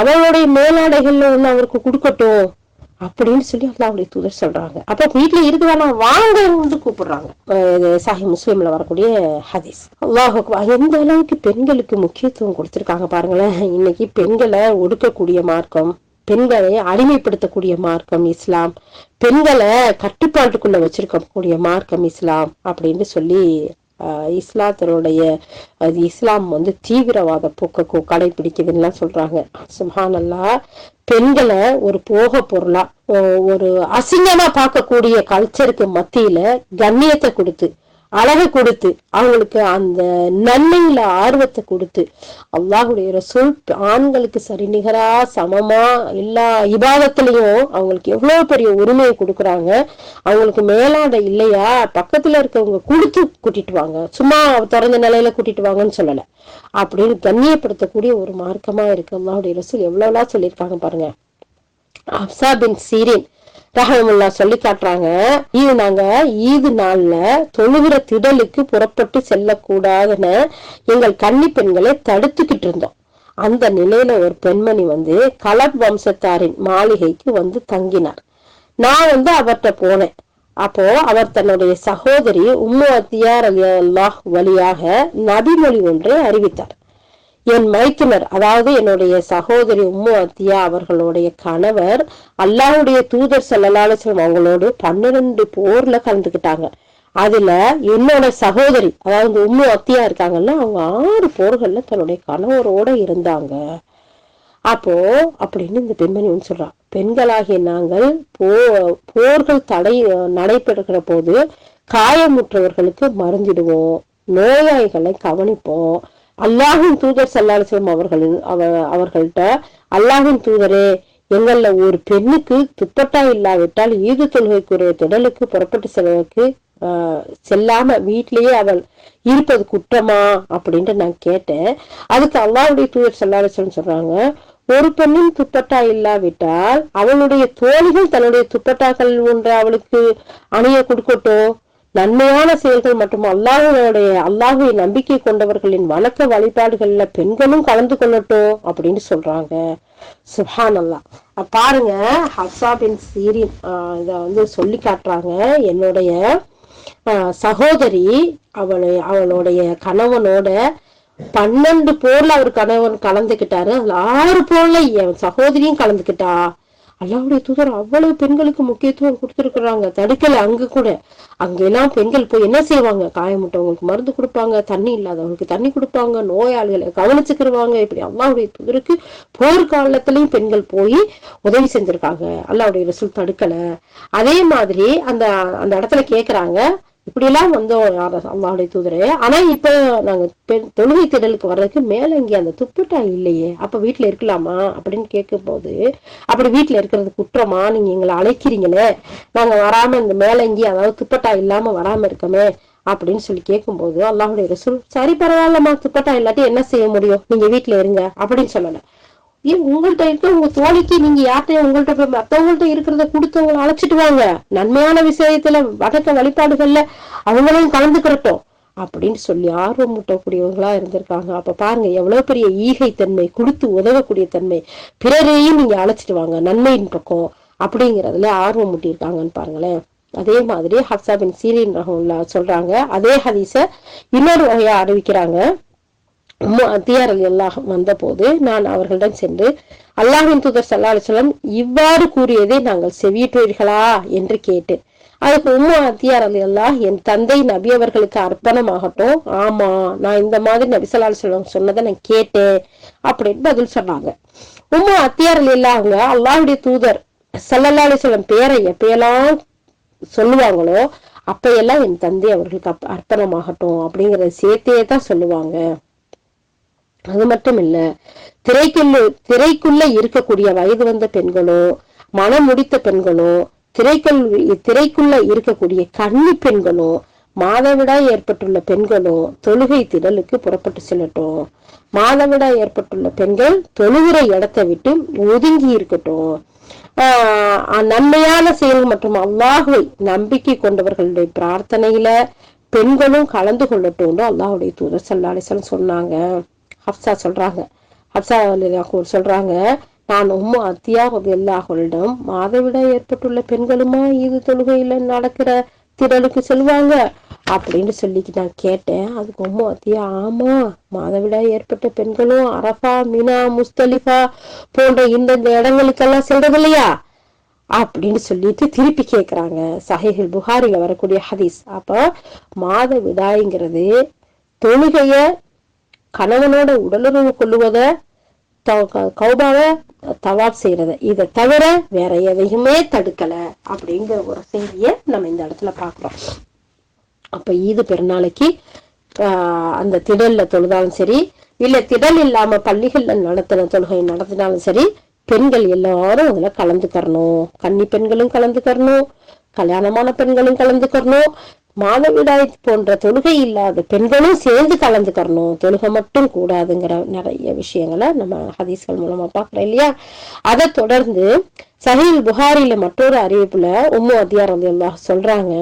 அவளுடைய மேலாடைகள்ல அவருக்கு கொடுக்கட்டும் அப்படின்னு சொல்லி அல்லாஹ்வுடைய தூதர் சொல்றாங்க. அப்ப வீட்டுல இருக்குதானா வாங்க கூப்பிடுறாங்க. சஹீஹ் முஸ்லிம்ல வரக்கூடிய ஹதீஸ். அல்லாஹ் எந்த அளவுக்கு பெண்களுக்கு முக்கியத்துவம் கொடுத்திருக்காங்க பாருங்களேன். இன்னைக்கு பெண்களை ஒடுக்கக்கூடிய மார்க்கம், பெண்களை அடிமைப்படுத்தக்கூடிய மார்க்கம் இஸ்லாம், பெண்களை கட்டுப்பாட்டுக்குள்ள வச்சிருக்கக்கூடிய மார்க்கம் இஸ்லாம் அப்படின்னு சொல்லி இஸ்லாம் தீவிரவாத போக்க கடைபிடிக்குதுன்னு சொல்றாங்க. சுப்ஹானல்லாஹ், பெண்களை ஒரு போக பொருளா, ஒரு அசிங்கமா பார்க்கக்கூடிய கல்ச்சருக்கு மத்தியில கண்ணியத்தை கொடுத்து அழகை கொடுத்து அவங்களுக்கு அந்த நன்மையில ஆர்வத்தை கொடுத்து அல்லாஹுடைய ரசூல் ஆண்களுக்கு சரிநிகரா சமமா எல்லா இபாதத்திலையும் அவங்களுக்கு எவ்வளவு பெரிய உரிமையை கொடுக்குறாங்க. அவங்களுக்கு மேலாடை இல்லையா பக்கத்துல இருக்கவங்க கொடுத்து கூட்டிட்டு வாங்க, சும்மா திறந்த நிலையில கூட்டிட்டு வாங்கன்னு சொல்லல, அப்படின்னு கண்ணியப்படுத்தக்கூடிய ஒரு மார்க்கமா இருக்கு. அல்லாஹுடைய ரசூல் எவ்வளவுலாம் சொல்லியிருக்காங்க பாருங்க. ஹப்ஸா பின் சீரின் ரஹ்மத்துல்லாஹி சொல்லி காட்டுறாங்க, இது நாங்க ஈது நாள்ல தொழுகிற திடலுக்கு புறப்பட்டு செல்லக்கூடாதுன்னு எங்கள் கன்னி பெண்களை தடுத்துக்கிட்டு இருந்தோம். அந்த நிலையில ஒரு பெண்மணி கலப் வம்சத்தாரின் மாளிகைக்கு தங்கினார். நான் அவர்கிட்ட போனேன். அப்போ அவர் தன்னுடைய சகோதரி உம்மு அத்தியா ரலியல்லாஹு வழியாக நபிமொழி ஒன்றை அறிவித்தார். என் மைத்துனர், அதாவது என்னுடைய சகோதரி உம்மு அத்தியா அவர்களுடைய கணவர் அல்லாஹ்வுடைய தூதர் ஸல்லல்லாஹு அலைஹி வஸல்லம் அவங்களோடு 12 போர்ல கலந்துக்கிட்டாங்க. அதுல என்னோட சகோதரி, அதாவது உம்மு அத்தியா இருக்காங்கல்ல, அவங்க 6 போர்கள்ல தன்னுடைய கணவரோட இருந்தாங்க. அப்போ அப்படின்னு இந்த பெண்மணி சொல்றா, பெண்களாகிய நாங்கள் போர்கள் நடைபெறுகிற போது காயமுற்றவர்களுக்கு மருந்திடுவோம், நோயாளிகளை கவனிப்போம். அல்லாஹின் தூதர் ஸல்லல்லாஹு அலைஹி வஸல்லம் அவர்கள்ட்ட, அல்லாஹின் தூதரே, எங்கள்ல ஒரு பெண்ணுக்கு துப்பட்டா இல்லாவிட்டால் ஈது தொழுகைக்குரிய திடலுக்கு புறப்பட்டு செல்லாம வீட்டிலேயே அவள் இருப்பது குற்றமா அப்படின்ட்டு நான் கேட்டேன். அதுக்கு அல்லாஹ்வுடைய தூதர் ஸல்லல்லாஹு அலைஹி வஸல்லம் சொல்றாங்க, ஒரு பெண்ணின் துப்பட்டா இல்லாவிட்டால் அவளுடைய தோழிகள் தன்னுடைய துப்பட்டாக்கள் ஒன்று அவளுக்கு அணிய கொடுக்கட்டும். நன்மையான செயல்கள் மற்றும் அல்லாஹுவை நம்பிக்கை கொண்டவர்களின் வணக்க வழிபாடுகள்ல பெண்களும் கலந்து கொள்ளட்டும் அப்படின்னு சொல்றாங்க. சுப்ஹானல்லாஹ். பாருங்க, ஹப்ஸா பின் சீரின் இத சொல்லி காட்டுறாங்க. என்னுடைய சகோதரி அவளுடைய கணவனோட 12 போர்ல அவர் கணவன் கலந்துக்கிட்டாரு. அதுல 6 போர்ல என் சகோதரியும் கலந்துக்கிட்டா. அல்லாஹ்வுடைய தூதர் அவ்வளவு பெண்களுக்கு முக்கியத்துவம் கொடுத்துருக்குறாங்க, தடுக்கல. அங்க கூட அங்கெல்லாம் பெண்கள் போய் என்ன செய்வாங்க, காயமுட்டவங்களுக்கு மருந்து கொடுப்பாங்க, தண்ணி இல்லாதவங்களுக்கு தண்ணி கொடுப்பாங்க, நோயாளிகளை கவனிச்சுக்கிடுவாங்க. இப்படி அல்லாஹ்வுடைய தூதருக்கு போர்க்காலத்திலையும் பெண்கள் போய் உதவி செஞ்சிருக்காங்க. அல்லாஹ்வுடைய ரசூல் தடுக்கல. அதே மாதிரி அந்த அந்த இடத்துல கேக்குறாங்க, இப்படி எல்லாம் வந்தோம் அல்லாஹ்வுடைய தூதரே, ஆனா இப்ப நாங்க தொழுகை திடலுக்கு வர்றதுக்கு மேல இங்கே அந்த துப்பட்டா இல்லையே, அப்ப வீட்டுல இருக்கலாமா அப்படின்னு கேட்கும் போது, அப்படி வீட்டுல இருக்கிறது குற்றமா, நீங்க எங்களை அழைக்கிறீங்களே, நாங்க வராம இந்த மேல இங்கே அதாவது துப்பட்டா இல்லாம வராம இருக்கமே அப்படின்னு சொல்லி கேட்கும்போது அல்லாஹ்வுடைய ரசூல், சரி பரவாயில்லம்மா, துப்பட்டா இல்லாட்டி என்ன செய்ய முடியும், நீங்க வீட்டுல இருங்க அப்படின்னு சொல்லல. உங்கள்கிட்ட இருக்க உங்க தோழிக்கு நீங்க யார்கிட்ட உங்கள்கிட்ட மத்தவங்கள்ட்ட இருக்கிறத கொடுத்தவங்களை அழைச்சிட்டு வாங்க, நன்மையான விஷயத்துல வணக்க வழிபாடுகள்ல அவங்களையும் கலந்துக்கிறட்டும் அப்படின்னு சொல்லி ஆர்வம் ஊட்டக்கூடியவங்களா இருந்திருக்காங்க. அப்ப பாருங்க எவ்வளவு பெரிய ஈகை தன்மை, கொடுத்து உதவக்கூடிய தன்மை, பிறரையும் நீங்க அழைச்சிட்டு வாங்க நன்மையின் பக்கம் அப்படிங்கறதுல ஆர்வம் ஊட்டியிருக்காங்கன்னு பாருங்களேன். அதே மாதிரி ஹப்ஸா பின் சீரின் ரஹ்மத்துல்லாஹி சொல்றாங்க, அதே ஹதீஸ இன்னொரு வகையா அறிவிக்கிறாங்க. அத்தியார் எல்லாம் வந்த போது நான் அவர்களிடம் சென்று, அல்லாஹ்வின் தூதர் ஸல்லல்லாஹு அலைஹி வஸல்லம் இவ்வாறு கூறியதை நாங்கள் செவியிட்டீர்களா என்று கேட்டேன். அதுக்கு உம்மு அத்தியார் எல்லாம், என் தந்தை நபி அவர்களுக்கு அர்ப்பணமாகட்டும், ஆமா நான் இந்த மாதிரி நபி ஸல்லல்லாஹு அலைஹி வஸல்லம் சொன்னதை நான் கேட்டேன் அப்படின்னு பதில் சொன்னாங்க. உம்மு அத்தியார் எல்லாம் அவங்க அல்லாஹ்வுடைய தூதர் ஸல்லல்லாஹு அலைஹி வஸல்லம் பேரை எப்பயெல்லாம் சொல்லுவாங்களோ அப்பையெல்லாம் என் தந்தை அவர்களுக்கு அர்ப்பணமாகட்டும் அப்படிங்கிற சேர்த்தையே தான் சொல்லுவாங்க. அது மட்டும் இல்ல, திரைக்குள்ள இருக்கக்கூடிய வயது வந்த பெண்களோ, மனம் முடித்த பெண்களோ, திரைக்குள்ள இருக்கக்கூடிய கன்னி பெண்களோ, மாதவிடாய் ஏற்பட்டுள்ள பெண்களோ தொழுகை திடலுக்கு புறப்பட்டு செல்லட்டும். மாதவிடாய் ஏற்பட்டுள்ள பெண்கள் தொழுகிற இடத்தை விட்டு ஒதுங்கி இருக்கட்டும். நன்மையான செயல் மற்றும் அல்லாஹ்வை நம்பிக்கை கொண்டவர்களுடைய பிரார்த்தனையில பெண்களும் கலந்து கொள்ளட்டும் அல்லாஹ்வுடைய தூதர் ஸல்லல்லாஹு அலைஹி வஸல்லம் சொன்னாங்க. ஹப்ஸா சொல்றாங்க, நான் உம்மு அத்தியா ரலியல்லாஹுவிடம் மாதவிடாய் ஏற்பட்டுள்ள பெண்களுமா இது தொழுகையில நடக்கிற திடலுக்கு செல்வாங்க அப்படின்னு சொல்லி நான் கேட்டேன். அதுக்கு உம்மு அத்தியா, ஆமா மாதவிடாய் ஏற்பட்ட பெண்களும் அரஃபா, மினா, முஸ்தலிஃபா போன்ற இந்த இடங்களுக்கெல்லாம் செல்றது இல்லையா அப்படின்னு சொல்லிட்டு திருப்பி கேக்குறாங்க. சஹீஹுல் புகாரில வரக்கூடிய ஹதீஸ். அப்ப மாதவிடாய்ங்கிறது தொழுகைய கணவனோட உடலுறவு கொள்ளுவத, கௌபாவை தவாப் செய்யறத, இதை தவிர வேற எதையுமே தடுக்கல அப்படிங்கிற ஒரு செய்திய நம்ம இந்த இடத்துல பாக்குறோம். அப்ப ஈது பெருநாளைக்கு அந்த திடல்ல தொழுதாலும் சரி, இல்ல திடல் இல்லாம பள்ளிகள்ல நடத்தின தொழுகை நடத்தினாலும் சரி, பெண்கள் எல்லாரும் அதுல கலந்துக்கறணும். கன்னி பெண்களும் கலந்துக்கறணும், கல்யாணமான பெண்களும் கலந்துக்கறணும், மாதவிடாய் போன்ற தொழுகை இல்லாத பெண்களும் சேர்ந்து கலந்துக்கறணும். தொழுகை மட்டும் கூடாதுங்கிற நிறைய விஷயங்களை நம்ம ஹதீஸ்கள் மூலமா பாக்குறோம் இல்லையா. அதை தொடர்ந்து சஹீஹ் புகாரில மற்றொரு அறிவிப்புல உம்மு அத்தியா ரலியல்லாஹு சொல்றாங்க,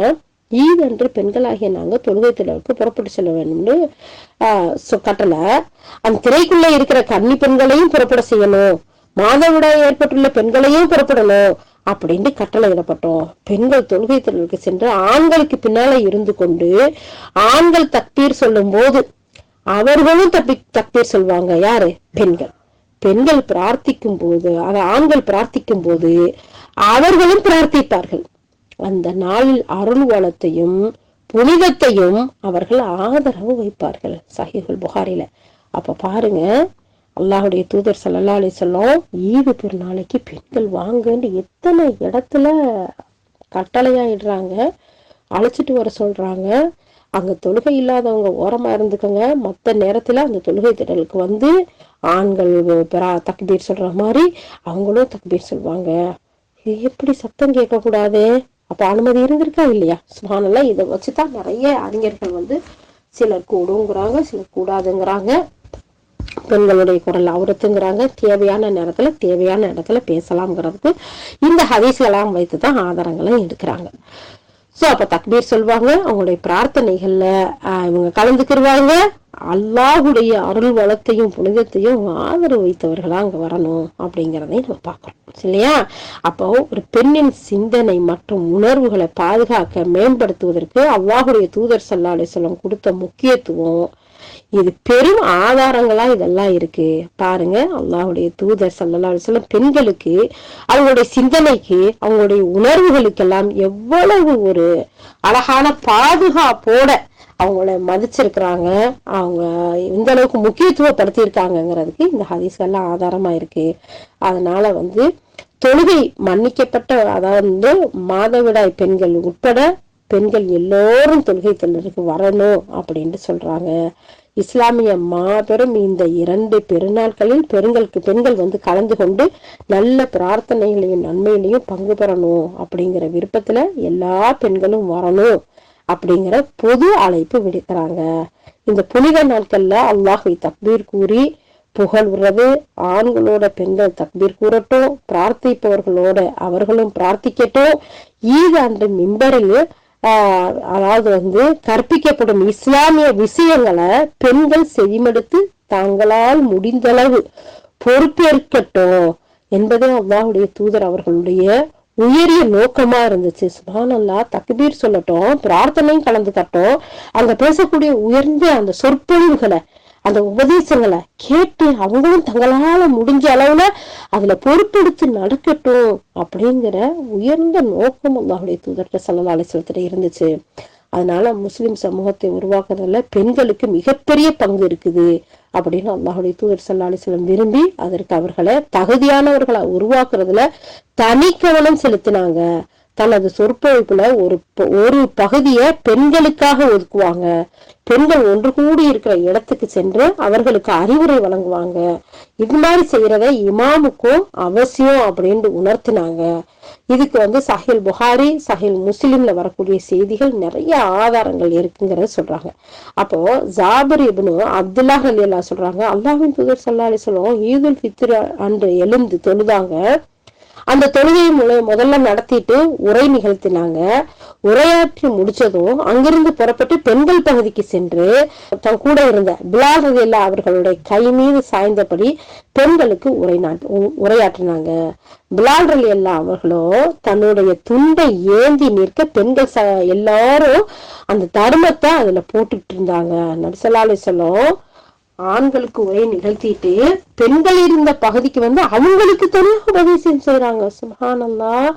ஈத் அன்று பெண்களாகிய நாங்க தொழுகை திடலுக்கு புறப்பட்டு செல்ல வேண்டும்னு கட்டளை. அந்த திரைக்குள்ள இருக்கிற கன்னி பெண்களையும் புறப்பட செய்யணும், மாதவிடாய் ஏற்பட்டுள்ள பெண்களையும் புறப்படணும் அப்படின்னு கட்டளை இடப்பட்டோம். பெண்கள் தொழுகை திடலுக்கு சென்று ஆண்களுக்கு பின்னால இருந்து கொண்டு ஆண்கள் தக்பீர் சொல்லும் போது அவர்களும் தக்பீர் சொல்வாங்க. யாரு? பெண்கள். பெண்கள் பிரார்த்திக்கும் போது, ஆண்கள் பிரார்த்திக்கும் போது அவர்களும் பிரார்த்திப்பார்கள். அந்த நாளில் அருள் வளத்தையும் புனிதத்தையும் அவர்கள் ஆதரவு வைப்பார்கள். சஹீஹுல் புகாரில. அப்ப பாருங்க, அல்லாஹுடைய தூதர் ஸல்லல்லாஹு அலைஹி வஸல்லம் ஈது பெருநாளைக்கு பெண்கள் வாங்கன்னு எத்தனை இடத்துல கட்டளையாயிடுறாங்க, அழைச்சிட்டு வர சொல்றாங்க. அங்க தொழுகை இல்லாதவங்க ஓரமா இருந்துக்கங்க, மற்ற நேரத்துல அந்த தொழுகை திடலுக்கு வந்து ஆண்கள் தக்பீர் சொல்ற மாதிரி அவங்களும் தக்பீர் சொல்லுவாங்க. எப்படி சத்தம் கேட்க கூடாது? அப்ப அனுமதி இருந்திருக்கா இல்லையா? சுப்ஹானல்லாஹ். இதை வச்சுதான் நிறைய அறிஞர்கள் வந்து சிலர் கூடுங்கிறாங்க, சிலர் கூடாதுங்கிறாங்க. பெண்களுடைய குரல் அவுரத்துங்கிறாங்க. தேவையான நேரத்துல தேவையான இடத்துல பேசலாம்ங்கிறதுக்கு இந்த ஹதீஸ்களாம் வைத்துதான் ஆதாரங்களை எடுக்கிறாங்க. சோ அப்ப தக்பீர் சொல்வாங்க, அவங்களுடைய பிரார்த்தனைகள்ல இவங்க கலந்துக்கிடுவாங்க. அல்லாஹுடைய அருள் வளத்தையும் புனிதத்தையும் ஆதரவு வைத்தவர்களா அங்க வரணும் அப்படிங்கிறதையும் நம்ம பார்க்கிறோம் இல்லையா. அப்போ ஒரு பெண்ணின் சிந்தனை மற்றும் உணர்வுகளை பாதுகாக்க மேம்படுத்துவதற்கு அல்லாஹுடைய தூதர் ஸல்லல்லாஹு அலைஹி வஸல்லம் கொடுத்த முக்கியத்துவம், இது பெரும் ஆதாரங்களா இதெல்லாம் இருக்கு. பாருங்க, அல்லாஹுடைய தூதர் ஸல்லல்லாஹு அலைஹி வஸல்லம் பெண்களுக்கு அவங்களுடைய சிந்தனைக்கு அவங்களுடைய உணர்வுகளுக்கெல்லாம் எவ்வளவு ஒரு அழகான பாதுகாப்போட அவங்கள மதிச்சிருக்கிறாங்க, அவங்க இந்த அளவுக்கு முக்கியத்துவப்படுத்தி இருக்காங்கிறதுக்கு இந்த ஹதீஸ்கள்லாம் ஆதாரமா இருக்கு. அதனால வந்து தொழுகை மன்னிக்கப்பட்ட, அதாவது மாதவிடாய் பெண்கள் உட்பட பெண்கள் எல்லோரும் தொழுகை திடலுக்கு வரணும் அப்படின்ட்டு சொல்றாங்க. இஸ்லாமிய மாபெரும் இந்த 2 பெருநாட்களில் பெண்கள் வந்து கலந்து கொண்டு நல்ல பிரார்த்தனைகளையும் நன்மையிலையும் பங்கு பெறணும் அப்படிங்கிற விருப்பத்துல எல்லா பெண்களும் வரணும் அப்படிங்கிற பொது அழைப்பு விடுக்கிறாங்க. இந்த புனித நாட்கள்ல அல்லாஹ்வை தக்பீர் கூறி புகழ்றது, ஆண்களோட பெண்கள் தக்பீர் கூறட்டும், பிரார்த்திப்பவர்களோட அவர்களும் பிரார்த்திக்கட்டும். ஈது அன்று மிம்பரில் அதாவது வந்து கற்பிக்கப்படும் இஸ்லாமிய விஷயங்களை பெண்கள் செவிமடுத்து தாங்களால் முடிந்தளவு பொறுப்பேற்கட்டும் என்பதே அல்லாஹ்வுடைய தூதர் அவர்களுடைய உயரிய நோக்கமா இருந்துச்சு. சுப்ஹானல்லாஹ். தக்பீர் சொல்லட்டும், பிரார்த்தனையும் கலந்துக்கட்டும், அங்க பேசக்கூடிய உயர்ந்த அந்த சொற்பொழிவுகளை, அந்த உபதேசங்களை கேட்டு அவங்களும் தங்களால முடிஞ்ச அளவுல அதுல பொறுப்பெடுத்து நடக்கட்டும் அப்படிங்கிற உயர்ந்த நோக்கம் அல்லாஹ்வுடைய தூதர் ஸல்லல்லாஹு அலைஹி வஸல்லம் இருந்துச்சு. அதனால முஸ்லிம் சமூகத்தை உருவாக்குறதுல பெண்களுக்கு மிகப்பெரிய பங்கு இருக்குது அப்படின்னு அல்லாஹ்வுடைய தூதர் ஸல்லல்லாஹு அலைஹி வஸல்லம் விரும்பி அதற்கு அவர்களை தகுதியானவர்களை உருவாக்குறதுல தனி கவனம் செலுத்தினாங்க. தனது சொற்பொழிப்புல ஒரு பகுதியை பெண்களுக்காக ஒதுக்குவாங்க. பெண்கள் ஒன்று கூடி இருக்கிற இடத்துக்கு சென்று அவர்களுக்கு அறிவுரை வழங்குவாங்க. இது மாதிரி செய்யறத இமாமுக்கும் அவசியம் அப்படின்னு உணர்த்தினாங்க. இதுக்கு வந்து சஹீஹ் புகாரி, சஹீஹ் முஸ்லிம்ல வரக்கூடிய செய்திகள் நிறைய ஆதாரங்கள் இருக்குங்கிறத சொல்றாங்க. அப்போ ஜாபிர் இப்னு அப்துல்லாஹ் ரலியல்லாஹு சொல்றாங்க, அல்லாஹ்வின் தூதர் ஸல்லல்லாஹு அலைஹி வஸல்லம் ஈதுல் ஃபித்ர் அன்று எழுந்து தொழுதாங்க. அந்த தொழுகையை முதல்ல நடத்திட்டு உரை நிகழ்த்தினாங்க. உரையாற்றி முடிச்சதும் அங்கிருந்து புறப்பட்டு பெண்கள் பகுதிக்கு சென்று தன் கூட இருந்த பிலால் ரலியல்லாஹு அவர்களுடைய கை மீது சாய்ந்தபடி பெண்களுக்கு உரையாற்றினாங்க. பிலால் ரலியல்லாஹு அவர்களோ தன்னுடைய துண்டை ஏந்தி நிற்க பெண்கள் எல்லாரும் அந்த தர்மத்தை அதுல போட்டுட்டு இருந்தாங்க. நபி ஸல்லல்லாஹு அலைஹி வஸல்லம் ஆண்களுக்கு உரை நிகழ்த்திட்டு பெண்கள் இருந்த பகுதிக்கு வந்து அவங்களுக்கு தனியாக உபதேசம் செய்யறாங்க. சுப்ஹானல்லாஹ்.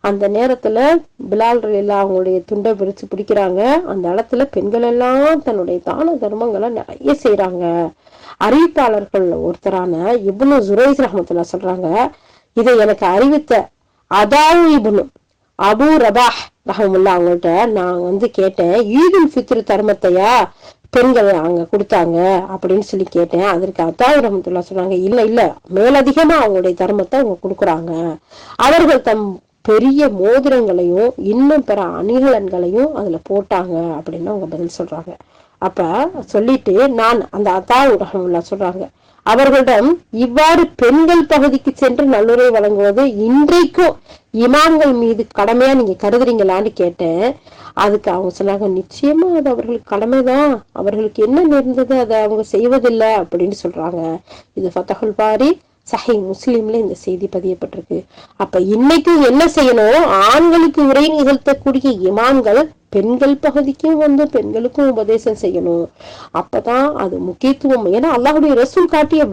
அந்த நேரத்துல பிலால் ரலியல்லாஹு அவங்களுடைய துண்டை பிரிச்சு பிடிக்கிறாங்க. அந்த இடத்துல பெண்கள் எல்லாம் தன்னுடைய தான தர்மங்களை நிறைய செய்யறாங்க. அறிவிப்பாளர்கள் ஒருத்தரான இப்னு ஜுரைஸ் ரஹ்மத்துல்லாஹி சொல்றாங்க, இதை எனக்கு அறிவித்த அதாவு இப்னு அபு ரபாஹ் ரஹமுல்லா அவங்கள்ட்ட நான் கேட்டேன், ஈதுல் ஃபித்ர் தர்மத்தையா பெண்கள் அங்க கொடுத்தாங்க அப்படின்னு சொல்லி கேட்டேன். அதற்கு அத்தாவு ரஹமத்துல்லா சொன்னாங்க, இல்ல இல்ல, மேலதிகமா அவங்களுடைய தர்மத்தை அவங்க கொடுக்குறாங்க. அவர்கள் தம் பெரிய மோதிரங்களையும் இன்னும் பிற அணிகலன்களையும் அதுல போட்டாங்க அப்படின்னு அவங்க பதில் சொல்றாங்க. அப்ப சொல்லிட்டு நான் அந்த அத்தாவு ரஹமுல்லா சொல்றாங்க, அவர்களிடம் இவ்வாறு பெண்கள் பகுதிக்கு சென்று நல்லுரை வழங்குவது இன்றைக்கும் இமாம்கள் மீது கடமையா நீங்க கருதுறீங்களான்னு கேட்டேன். அதுக்கு அவங்க சொன்னாங்க, நிச்சயமா அது அவர்களுக்கு கடமைதான், அவர்களுக்கு என்ன நேர்ந்தது அதை அவங்க செய்வதில்லை அப்படின்னு சொல்றாங்க. இது ஃபதஹுல் பாரி சஹீஹ் முஸ்லிம்ல இந்த செய்தி பதியப்பட்டிருக்கு. அப்ப இன்னைக்கும் என்ன செய்யணும், ஆண்களுக்கு உரை நிகழ்த்தக்கூடிய இமாம்கள் பெண்கள் பகுதிக்கும் பெண்களுக்கும் உபதேசம் செய்யணும். அப்பதான் அது முக்கியத்துவம். ஏன்னா அல்லாஹ்வுடைய ரசூல் காட்டிய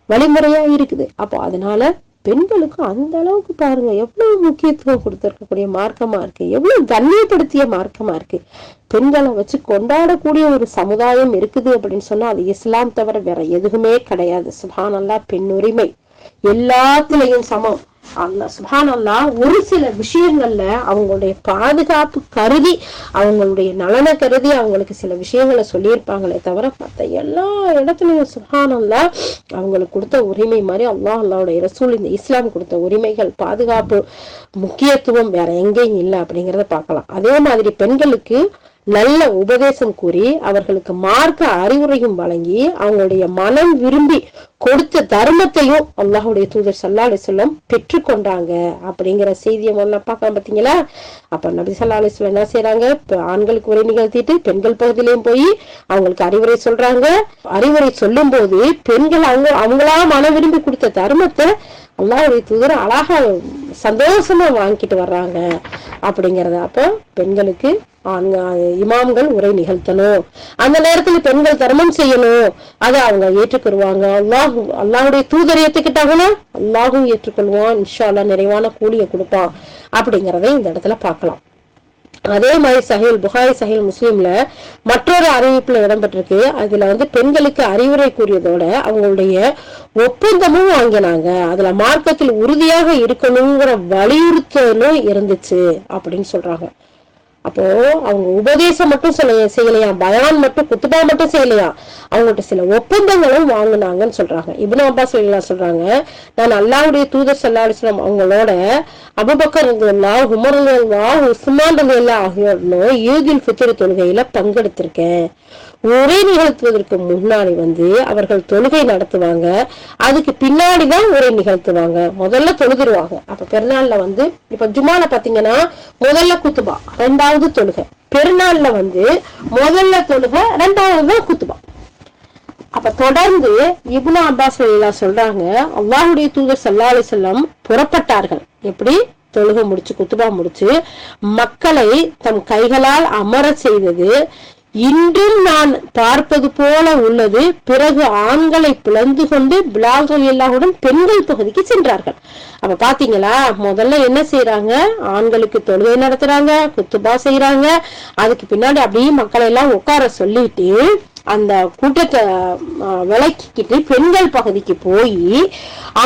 வழிமுறையா இருக்குது. அப்போ அதனால பெண்களுக்கு அந்த அளவுக்கு பாருங்க எவ்வளவு முக்கியத்துவம் கொடுத்திருக்கக்கூடிய மார்க்கமா இருக்கு, எவ்வளவு கண்ணியப்படுத்திய மார்க்கமா இருக்கு. பெண்களை வச்சு கொண்டாடக்கூடிய ஒரு சமுதாயம் இருக்குது அப்படின்னு சொன்னா அது இஸ்லாம் தவிர வேற எதுவுமே கிடையாது. சுப்ஹானல்லாஹ், பெண் உரிமை எல்லாத்துலயும் சமம். அல்லாஹ் சுப்ஹானல்லாஹ் ஒரு சில விஷயங்கள்ல அவங்களுடைய பாதுகாப்பு கருதி, அவங்களுடைய நலனை கருதி அவங்களுக்கு சில விஷயங்களை சொல்லியிருப்பாங்களே தவிர மற்ற எல்லா இடத்துலயும் சுப்ஹானல்லாஹ் அவங்களுக்கு கொடுத்த உரிமை மாதிரி அல்லாஹ்வுடைய ரசூல் இந்த இஸ்லாம் கொடுத்த உரிமைகள், பாதுகாப்பு, முக்கியத்துவம் வேற எங்கேயும் இல்லை அப்படிங்கிறத பார்க்கலாம். அதே மாதிரி பெண்களுக்கு நல்ல உபதேசம் கூறி அவர்களுக்கு மார்க்க அறிவுரையும் வழங்கி அவங்களுடைய மனம் விரும்பி கொடுத்த தர்மத்தையும் அல்லாஹ்வுடைய தூதர் ஸல்லல்லாஹு அலைஹி வஸல்லம் பெற்றுக்கொண்டாங்க அப்படிங்கிற செய்தியை முதல்ல பார்க்கலாம். பார்த்தீங்களா? அப்ப நபி ஸல்லல்லாஹு அலைஹி வஸல்லம் என்ன செய்யறாங்க, ஆண்களுக்கு உரை நிகழ்த்திட்டு பெண்கள் பகுதியிலையும் போய் அவங்களுக்கு அறிவுரை சொல்றாங்க. அறிவுரை சொல்லும் போது பெண்கள் அவங்களா மனம் விரும்பி கொடுத்த தர்மத்தை அல்லாஹ்வுடைய தூதர் அழகா சந்தோஷமா வாங்கிட்டு வர்றாங்க அப்படிங்கறத. அப்போ பெண்களுக்கு இமாம்கள் உரை நிகழ்த்தணும், அந்த நேரத்துல பெண்கள் தர்மம் செய்யணும், அதை அவங்க ஏற்றுக்கொள்வாங்க. அல்லாஹ்வுடைய தூதர் ஏத்துக்கிட்டாங்கன்னா அல்லாஹும் ஏற்றுக்கொள்வான், இன்ஷா அல்லாஹ் நிறைவான கூலியை கொடுப்பான் அப்படிங்கறதை இந்த இடத்துல பார்க்கலாம். அதே மாதிரி சஹீஹ் புகாரி சஹீஹ் முஸ்லிம்ல மற்றொரு அறிவிப்புல இடம்பெற்றிருக்கு. அதுல பெண்களுக்கு அறிவுரை கூறியதோட அவங்களுடைய ஒப்பந்தமும் வாங்கினாங்க. அதுல மார்க்கத்தில் உறுதியாக இருக்கணுங்கிற வலியுறுத்தலும் இருந்துச்சு அப்படின்னு சொல்றாங்க. அப்போ அவங்க உபதேசம் மட்டும் செய்யலையா, பயான் மட்டும் குத்துபா மட்டும் செய்யலையா, அவங்கள்ட்ட சில ஒப்பந்தங்களும் வாங்கினாங்கன்னு சொல்றாங்க. இப்னு அப்பாஸ் சொல்றாங்க, நான் அல்லாஹ்வுடைய தூதர் ஸல்லல்லாஹு அலைஹி வஸல்லம் அவங்களோட அபூபக்கர் ரலியல்லாஹு, உமர் ரலியல்லாஹு, உஸ்மான் ரலியல்லாஹு ஆகியோரும் ஈதுல் ஃபித்ர் தொழுகையில பங்கெடுத்திருக்கேன். உரை நிகழ்த்துவதற்கு முன்னாடி அவர்கள் தொழுகை நடத்துவாங்க, அதுக்கு பின்னாடிதான் உரை நிகழ்த்துவாங்க. முதல்ல தொழுதுருவாங்க. அப்ப பெருநாள்ல இப்ப ஜுமால பாத்தீங்கன்னா முதல்ல குத்துபா, ரெண்டாவது தொழுகை. பெருநாள்ல முதல்ல தொழுகை, ரெண்டாவதுதான் குத்துபா. அப்ப தொடர்ந்து இப்னு அப்பாஸ் சொல்றாங்க, அல்லாஹ்வுடைய தூதர் ஸல்லல்லாஹு அலைஹி வஸல்லம் புறப்பட்டார்கள். எப்படி? தொழுகை முடிச்சு குத்துபா முடிச்சு மக்களை தம் கைகளால் அமர செய்தது இன்றும் நான் பார்ப்பது போல உள்ளது. பிறகு ஆண்களை பிளந்து கொண்டு பிலால் ரலியல்லாஹுடன் பெண்கள் பகுதிக்கு சென்றார்கள். அப்ப பாத்தீங்களா, முதல்ல என்ன செய்யறாங்க, ஆண்களுக்கு தொழுகை நடத்துறாங்க, குத்துபா செய்யறாங்க, அதுக்கு பின்னாடி அப்படியே மக்களை எல்லாம் உட்கார சொல்லிட்டு அந்த கூட்டத்தை விளக்கிக்கிட்டு பெண்கள் பகுதிக்கு போய்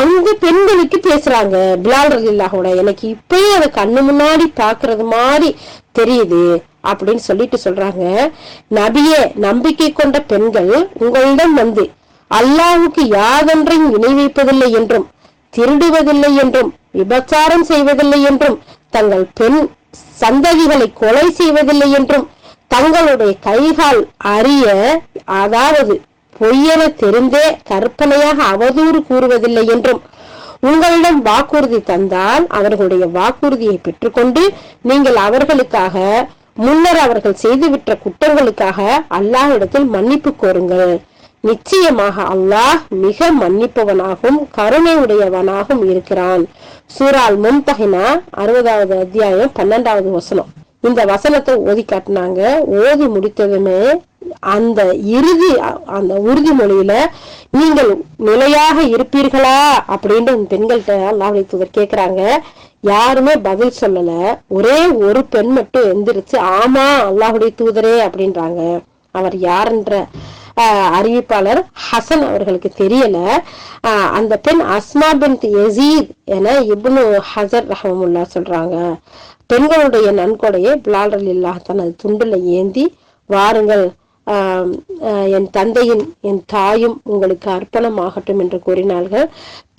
அங்கு பெண்களுக்கு பேசுறாங்க. பிலால் ரலியல்லாஹுவோட எனக்கு இப்பயே அதை கண்ணு முன்னாடி பாக்குறது மாதிரி தெரியுது அப்படின்னு சொல்றாங்க. நபியே, நம்பிக்கை கொண்ட பெண்கள் உங்களிடம் அல்லாஹ்வுக்கு யாதொன்றையும் இணை வைப்பதில்லை என்றும், திருடுவதில்லை என்றும், விபச்சாரம் செய்வதில்லை என்றும், தங்கள் பெண் சந்ததிகளை கொலை செய்வதில்லை என்றும், தங்களுடைய கைகால் அறிய, அதாவது பொய்யென தெரிந்தே கற்பனையாக அவதூறு கூறுவதில்லை என்றும், உங்களிடம் வாக்குறுதி தந்தால் அவர்களுடைய வாக்குறுதியை பெற்றுக்கொண்டு நீங்கள் அவர்களுக்காக முன்னர் அவர்கள் செய்துவிட்ட குற்றங்களுக்காக அல்லாஹ்விடத்தில் மன்னிப்பு கோருங்கள். நிச்சயமாக அல்லாஹ் மிக மன்னிப்பவனாகவும் கருணை உடையவனாகவும் இருக்கிறான். சூரா மும்தஹினா 60வது அத்தியாயம் 12வது வசனம். இந்த வசனத்தை ஓதி காட்டினாங்க. ஓதி முடித்ததுமே அந்த உறுதிமொழியில நீங்கள் நிலையாக இருப்பீர்களா அப்படின்னு பெண்கள்கிட்ட அல்லாஹ்வுடைய தூதர் கேக்குறாங்க. யாருமே பதில் சொல்லல. ஒரே ஒரு பெண் மட்டும் எந்திரிச்சு ஆமா அல்லாஹ்வுடைய தூதரே அப்படின்றாங்க. அவர் யாருன்ற அறிவிப்பாளர் ஹசன் அவர்களுக்கு தெரியல. அந்த பெண் அஸ்மா பின்த் யசீத் என இப்னு ஹஜர் ரஹ்மத்துல்லாஹ் சொல்றாங்க. பெண்களுடைய நன்கொடையை பிலால் ரலியல்லாஹு தனது துண்டுல ஏந்தி, வாருங்கள் என் தந்தையும் என் தாயும் உங்களுக்கு அர்ப்பணமாகட்டும் என்று கூறினார்கள்.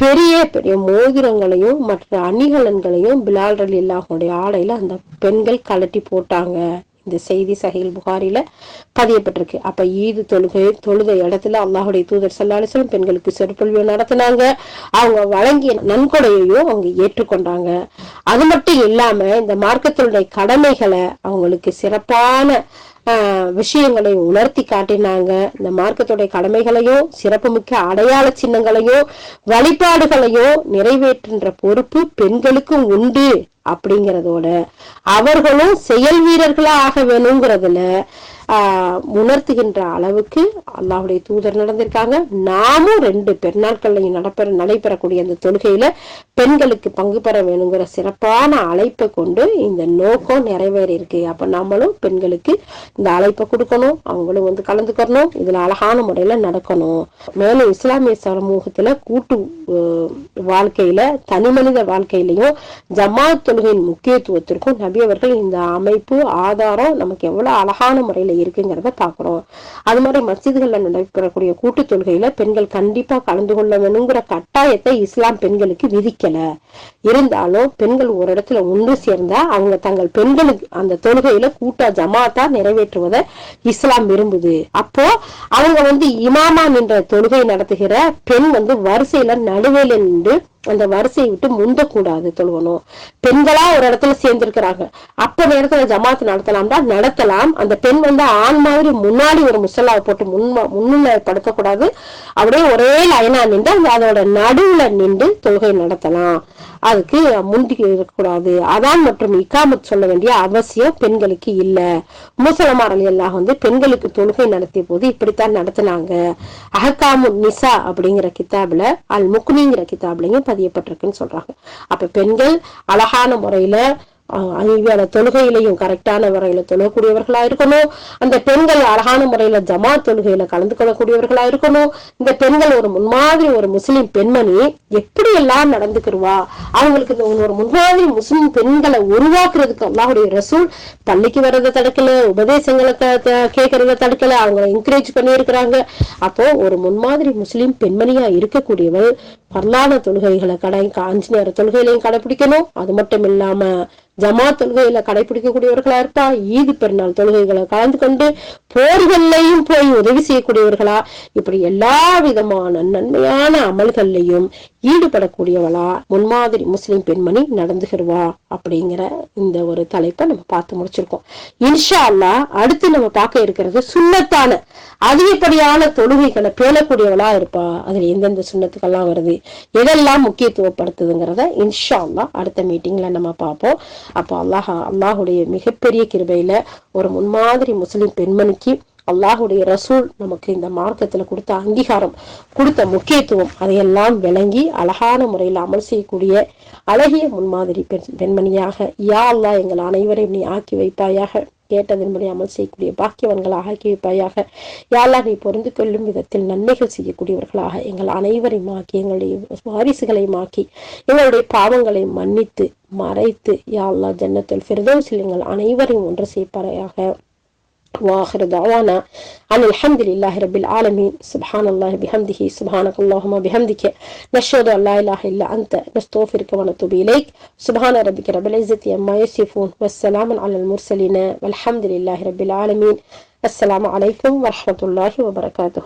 பெரிய பெரிய மோதிரங்களையும் மற்ற அணிகலன்களையும் பிலால் ரலியல்லாஹுடைய ஆடையில அந்த பெண்கள் கலட்டி போட்டாங்க. இந்த செய்தி சஹீஹ் புகாரில பதியப்பட்டிருக்கு. அப்ப ஈது தொழுத இடத்துல அல்லாஹுடைய தூதர் ஸல்லல்லாஹு அலைஹி வஸல்லம் பெண்களுக்கு சொற்பொழிவு நடத்தினாங்க. அவங்க வழங்கிய நன்கொடையையும் அவங்க ஏற்றுக்கொண்டாங்க. அது மட்டும் இல்லாம இந்த மார்க்கத்தினுடைய கடமைகளை அவங்களுக்கு சிறப்பான விஷயங்களை உணர்த்தி காட்டினாங்க. இந்த மார்க்கத்துடைய கடமைகளையும் சிறப்புமிக்க அடையாள சின்னங்களையும் வழிபாடுகளையும் நிறைவேற்றுகின்ற பொறுப்பு பெண்களுக்கும் உண்டு அப்படிங்கிறதோட அவர்களும் செயல் வீரர்களா ஆக வேணுங்கிறதுல உணர்த்துகின்ற அளவுக்கு அல்லாஹ்வுடைய தூதர் நடந்திருக்காங்க. நாமும் 2 பெருநாட்கள்லையும் நடைபெறக்கூடிய அந்த தொழுகையில பெண்களுக்கு பங்கு பெற வேணுங்கிற சிறப்பான அழைப்பை கொண்டு இந்த நோக்கம் நிறைவேறி இருக்கு. அப்ப நம்மளும் பெண்களுக்கு இந்த அழைப்பை கொடுக்கணும், அவங்களும் கலந்துக்கணும், இதுல அழகான முறையில நடக்கணும். மேலும் இஸ்லாமிய சமூகத்துல கூட்டு வாழ்க்கையில தனி மனித வாழ்க்கையிலையும் ஜமாத் தொழுகையின் முக்கியத்துவத்திற்கும் நபி அவர்கள் இந்த அமைப்பு ஆதாரம் நமக்கு எவ்வளவு அழகான முறையில இருக்குங்கிறத பாக்குறோம். அது மாதிரி மஸ்ஜிதுகள்ல நடைபெறக்கூடிய கூட்டு தொழுகையில பெண்கள் கண்டிப்பா கலந்து கொள்ள வேணுங்கிற கட்டாயத்தை இஸ்லாம் பெண்களுக்கு விதிக்கல. இருந்தாலும் பெண்கள் ஒரு இடத்துல ஒன்று சேர்ந்தா அவங்க தங்கள் பெண்களுக்கு அந்த தொழுகையில கூட்டா ஜமாத்தா நிறைவேற்றுவதை இஸ்லாம் விரும்புது. அப்போ அவங்க இமாமா நின்ற தொழுகை நடத்துகிற பெண் வரிசையில நடுவேல நின்று அந்த வரிசையை விட்டு முந்தக்கூடாது, தொழுவணும். பெண்களா ஒரு இடத்துல சேர்ந்திருக்கிறாங்க, அப்ப நேரத்துல ஜமாத்து நடத்தலாம்டா நடத்தலாம். அந்த பெண் ஆண் மாதிரி முன்னாடி ஒரு முசல்லாவை போட்டு முன்னிலைப்படுத்த கூடாது. அப்படியே ஒரே லைனா நின்று அதோட நடுவுல நின்று தொழுகை நடத்தலாம். அதுக்கு முந்தி இருக்கக்கூடாது. அதான் மற்றும் இக்காமத் சொல்ல வேண்டிய அவசியம் பெண்களுக்கு இல்ல. முசலமார் ரலியல்லாஹு பெண்களுக்கு தொழுகை நடத்திய போது இப்படித்தான் நடத்தினாங்க. அஹ்காமு நிசா அப்படிங்கிற கிதாபுல அல் முக்னிங்கிற கிதாபுலையும் பதியப்பட்டிருக்குன்னு சொல்றாங்க. அப்ப பெண்கள் அழகான முறையில தொழுகையிலையும் கரெக்டான முறையில தொழக்கூடியவர்களா இருக்கணும். அந்த பெண்கள் அழகான முறையில ஜமாத் தொழுகையில கலந்து கொள்ளக்கூடியவர்களா இருக்கணும். இந்த பெண்கள் ஒரு முன்மாதிரி ஒரு முஸ்லிம் பெண்மணி எப்படி எல்லாம் நடந்துக்கிடுவா, அவங்களுக்கு ஒரு முன்மாதிரி முஸ்லிம் பெண்களை உருவாக்குறதுக்கு அல்லாஹ்வுடைய ரசூல் பள்ளிக்கு வர்றதை தடுக்கல, உபதேசங்களை கேட்கறத தடுக்கல, அவங்களை என்கரேஜ் பண்ணி இருக்கிறாங்க. அப்போ ஒரு முன்மாதிரி முஸ்லிம் பெண்மணியா இருக்கக்கூடியவள் பரலான தொழுகைகளை 5 நேர தொழுகைகளையும் கடைபிடிக்கணும். அது மட்டும் இல்லாம ஜமாத் தொழுகையில கடைபிடிக்கக்கூடியவர்களா இருப்பா. ஈது பெருநாள் தொழுகைகளை கலந்து கொண்டு போர்களையும் போய் உதவி செய்யக்கூடியவர்களா, இப்படி எல்லா விதமான நன்மையான அமல்கள்லையும் ஈடுபடக்கூடியவளா முன்மாதிரி முஸ்லிம் பெண்மணி நடந்துகிறவா அப்படிங்கிற இந்த ஒரு தலைப்பை நம்ம பார்த்து முடிச்சிருக்கோம். இன்ஷா அல்லாஹ் அடுத்து நம்ம பார்க்க இருக்கிறது சுன்னத்தான அதிகப்படியான தொழுகைகளை பேணக்கூடியவளா இருப்பா. அதுல எந்தெந்த சுன்னத்துக்கெல்லாம் வருது, எதெல்லாம் முக்கியத்துவப்படுத்துதுங்கிறத இன்ஷா அல்லாஹ் அடுத்த மீட்டிங்ல நம்ம பார்ப்போம். அப்போ அல்லாஹுடைய மிகப்பெரிய கிருபையில ஒரு முன்மாதிரி முஸ்லிம் பெண்மணிக்கு அல்லாஹுடைய ரசூல் நமக்கு இந்த மார்க்கத்துல கொடுத்த அங்கீகாரம், கொடுத்த முக்கியத்துவம் அதையெல்லாம் விளங்கி அழகான முறையில் அமல் செய்யக்கூடிய அழகிய முன்மாதிரி பெண்மணியாக யா அல்லாஹ் எங்கள் அனைவரையும் நீ ஆக்கி வைப்பாயாக. கேட்டதன்படி அமல் செய்யக்கூடிய பாக்கியவன்களாக ஆக்கி வைப்பாயாக. யா அல்லாஹ் நீ பொருந்து கொள்ளும் விதத்தில் நன்மைகள் செய்யக்கூடியவர்களாக எங்கள் அனைவரையும் ஆக்கி, எங்களுடைய வாரிசுகளையும் ஆக்கி, எங்களுடைய பாவங்களை மன்னித்து மறைத்து யா அல்லாஹ் ஜன்னத்துல் ஃபிர்தௌஸில் எங்கள் அனைவரையும் ஒன்று செய்ப்பாயாக. وآخر دعوانا أن الحمد لله رب العالمين. سبحان الله بحمده، سبحانك اللهم بحمدك، نشهد أن لا إله إلا أنت، نستغفرك ونتوب إليك. سبحان ربك رب العزة عما يصفون، والسلام على المرسلين، والحمد لله رب العالمين. السلام عليكم ورحمة الله وبركاته.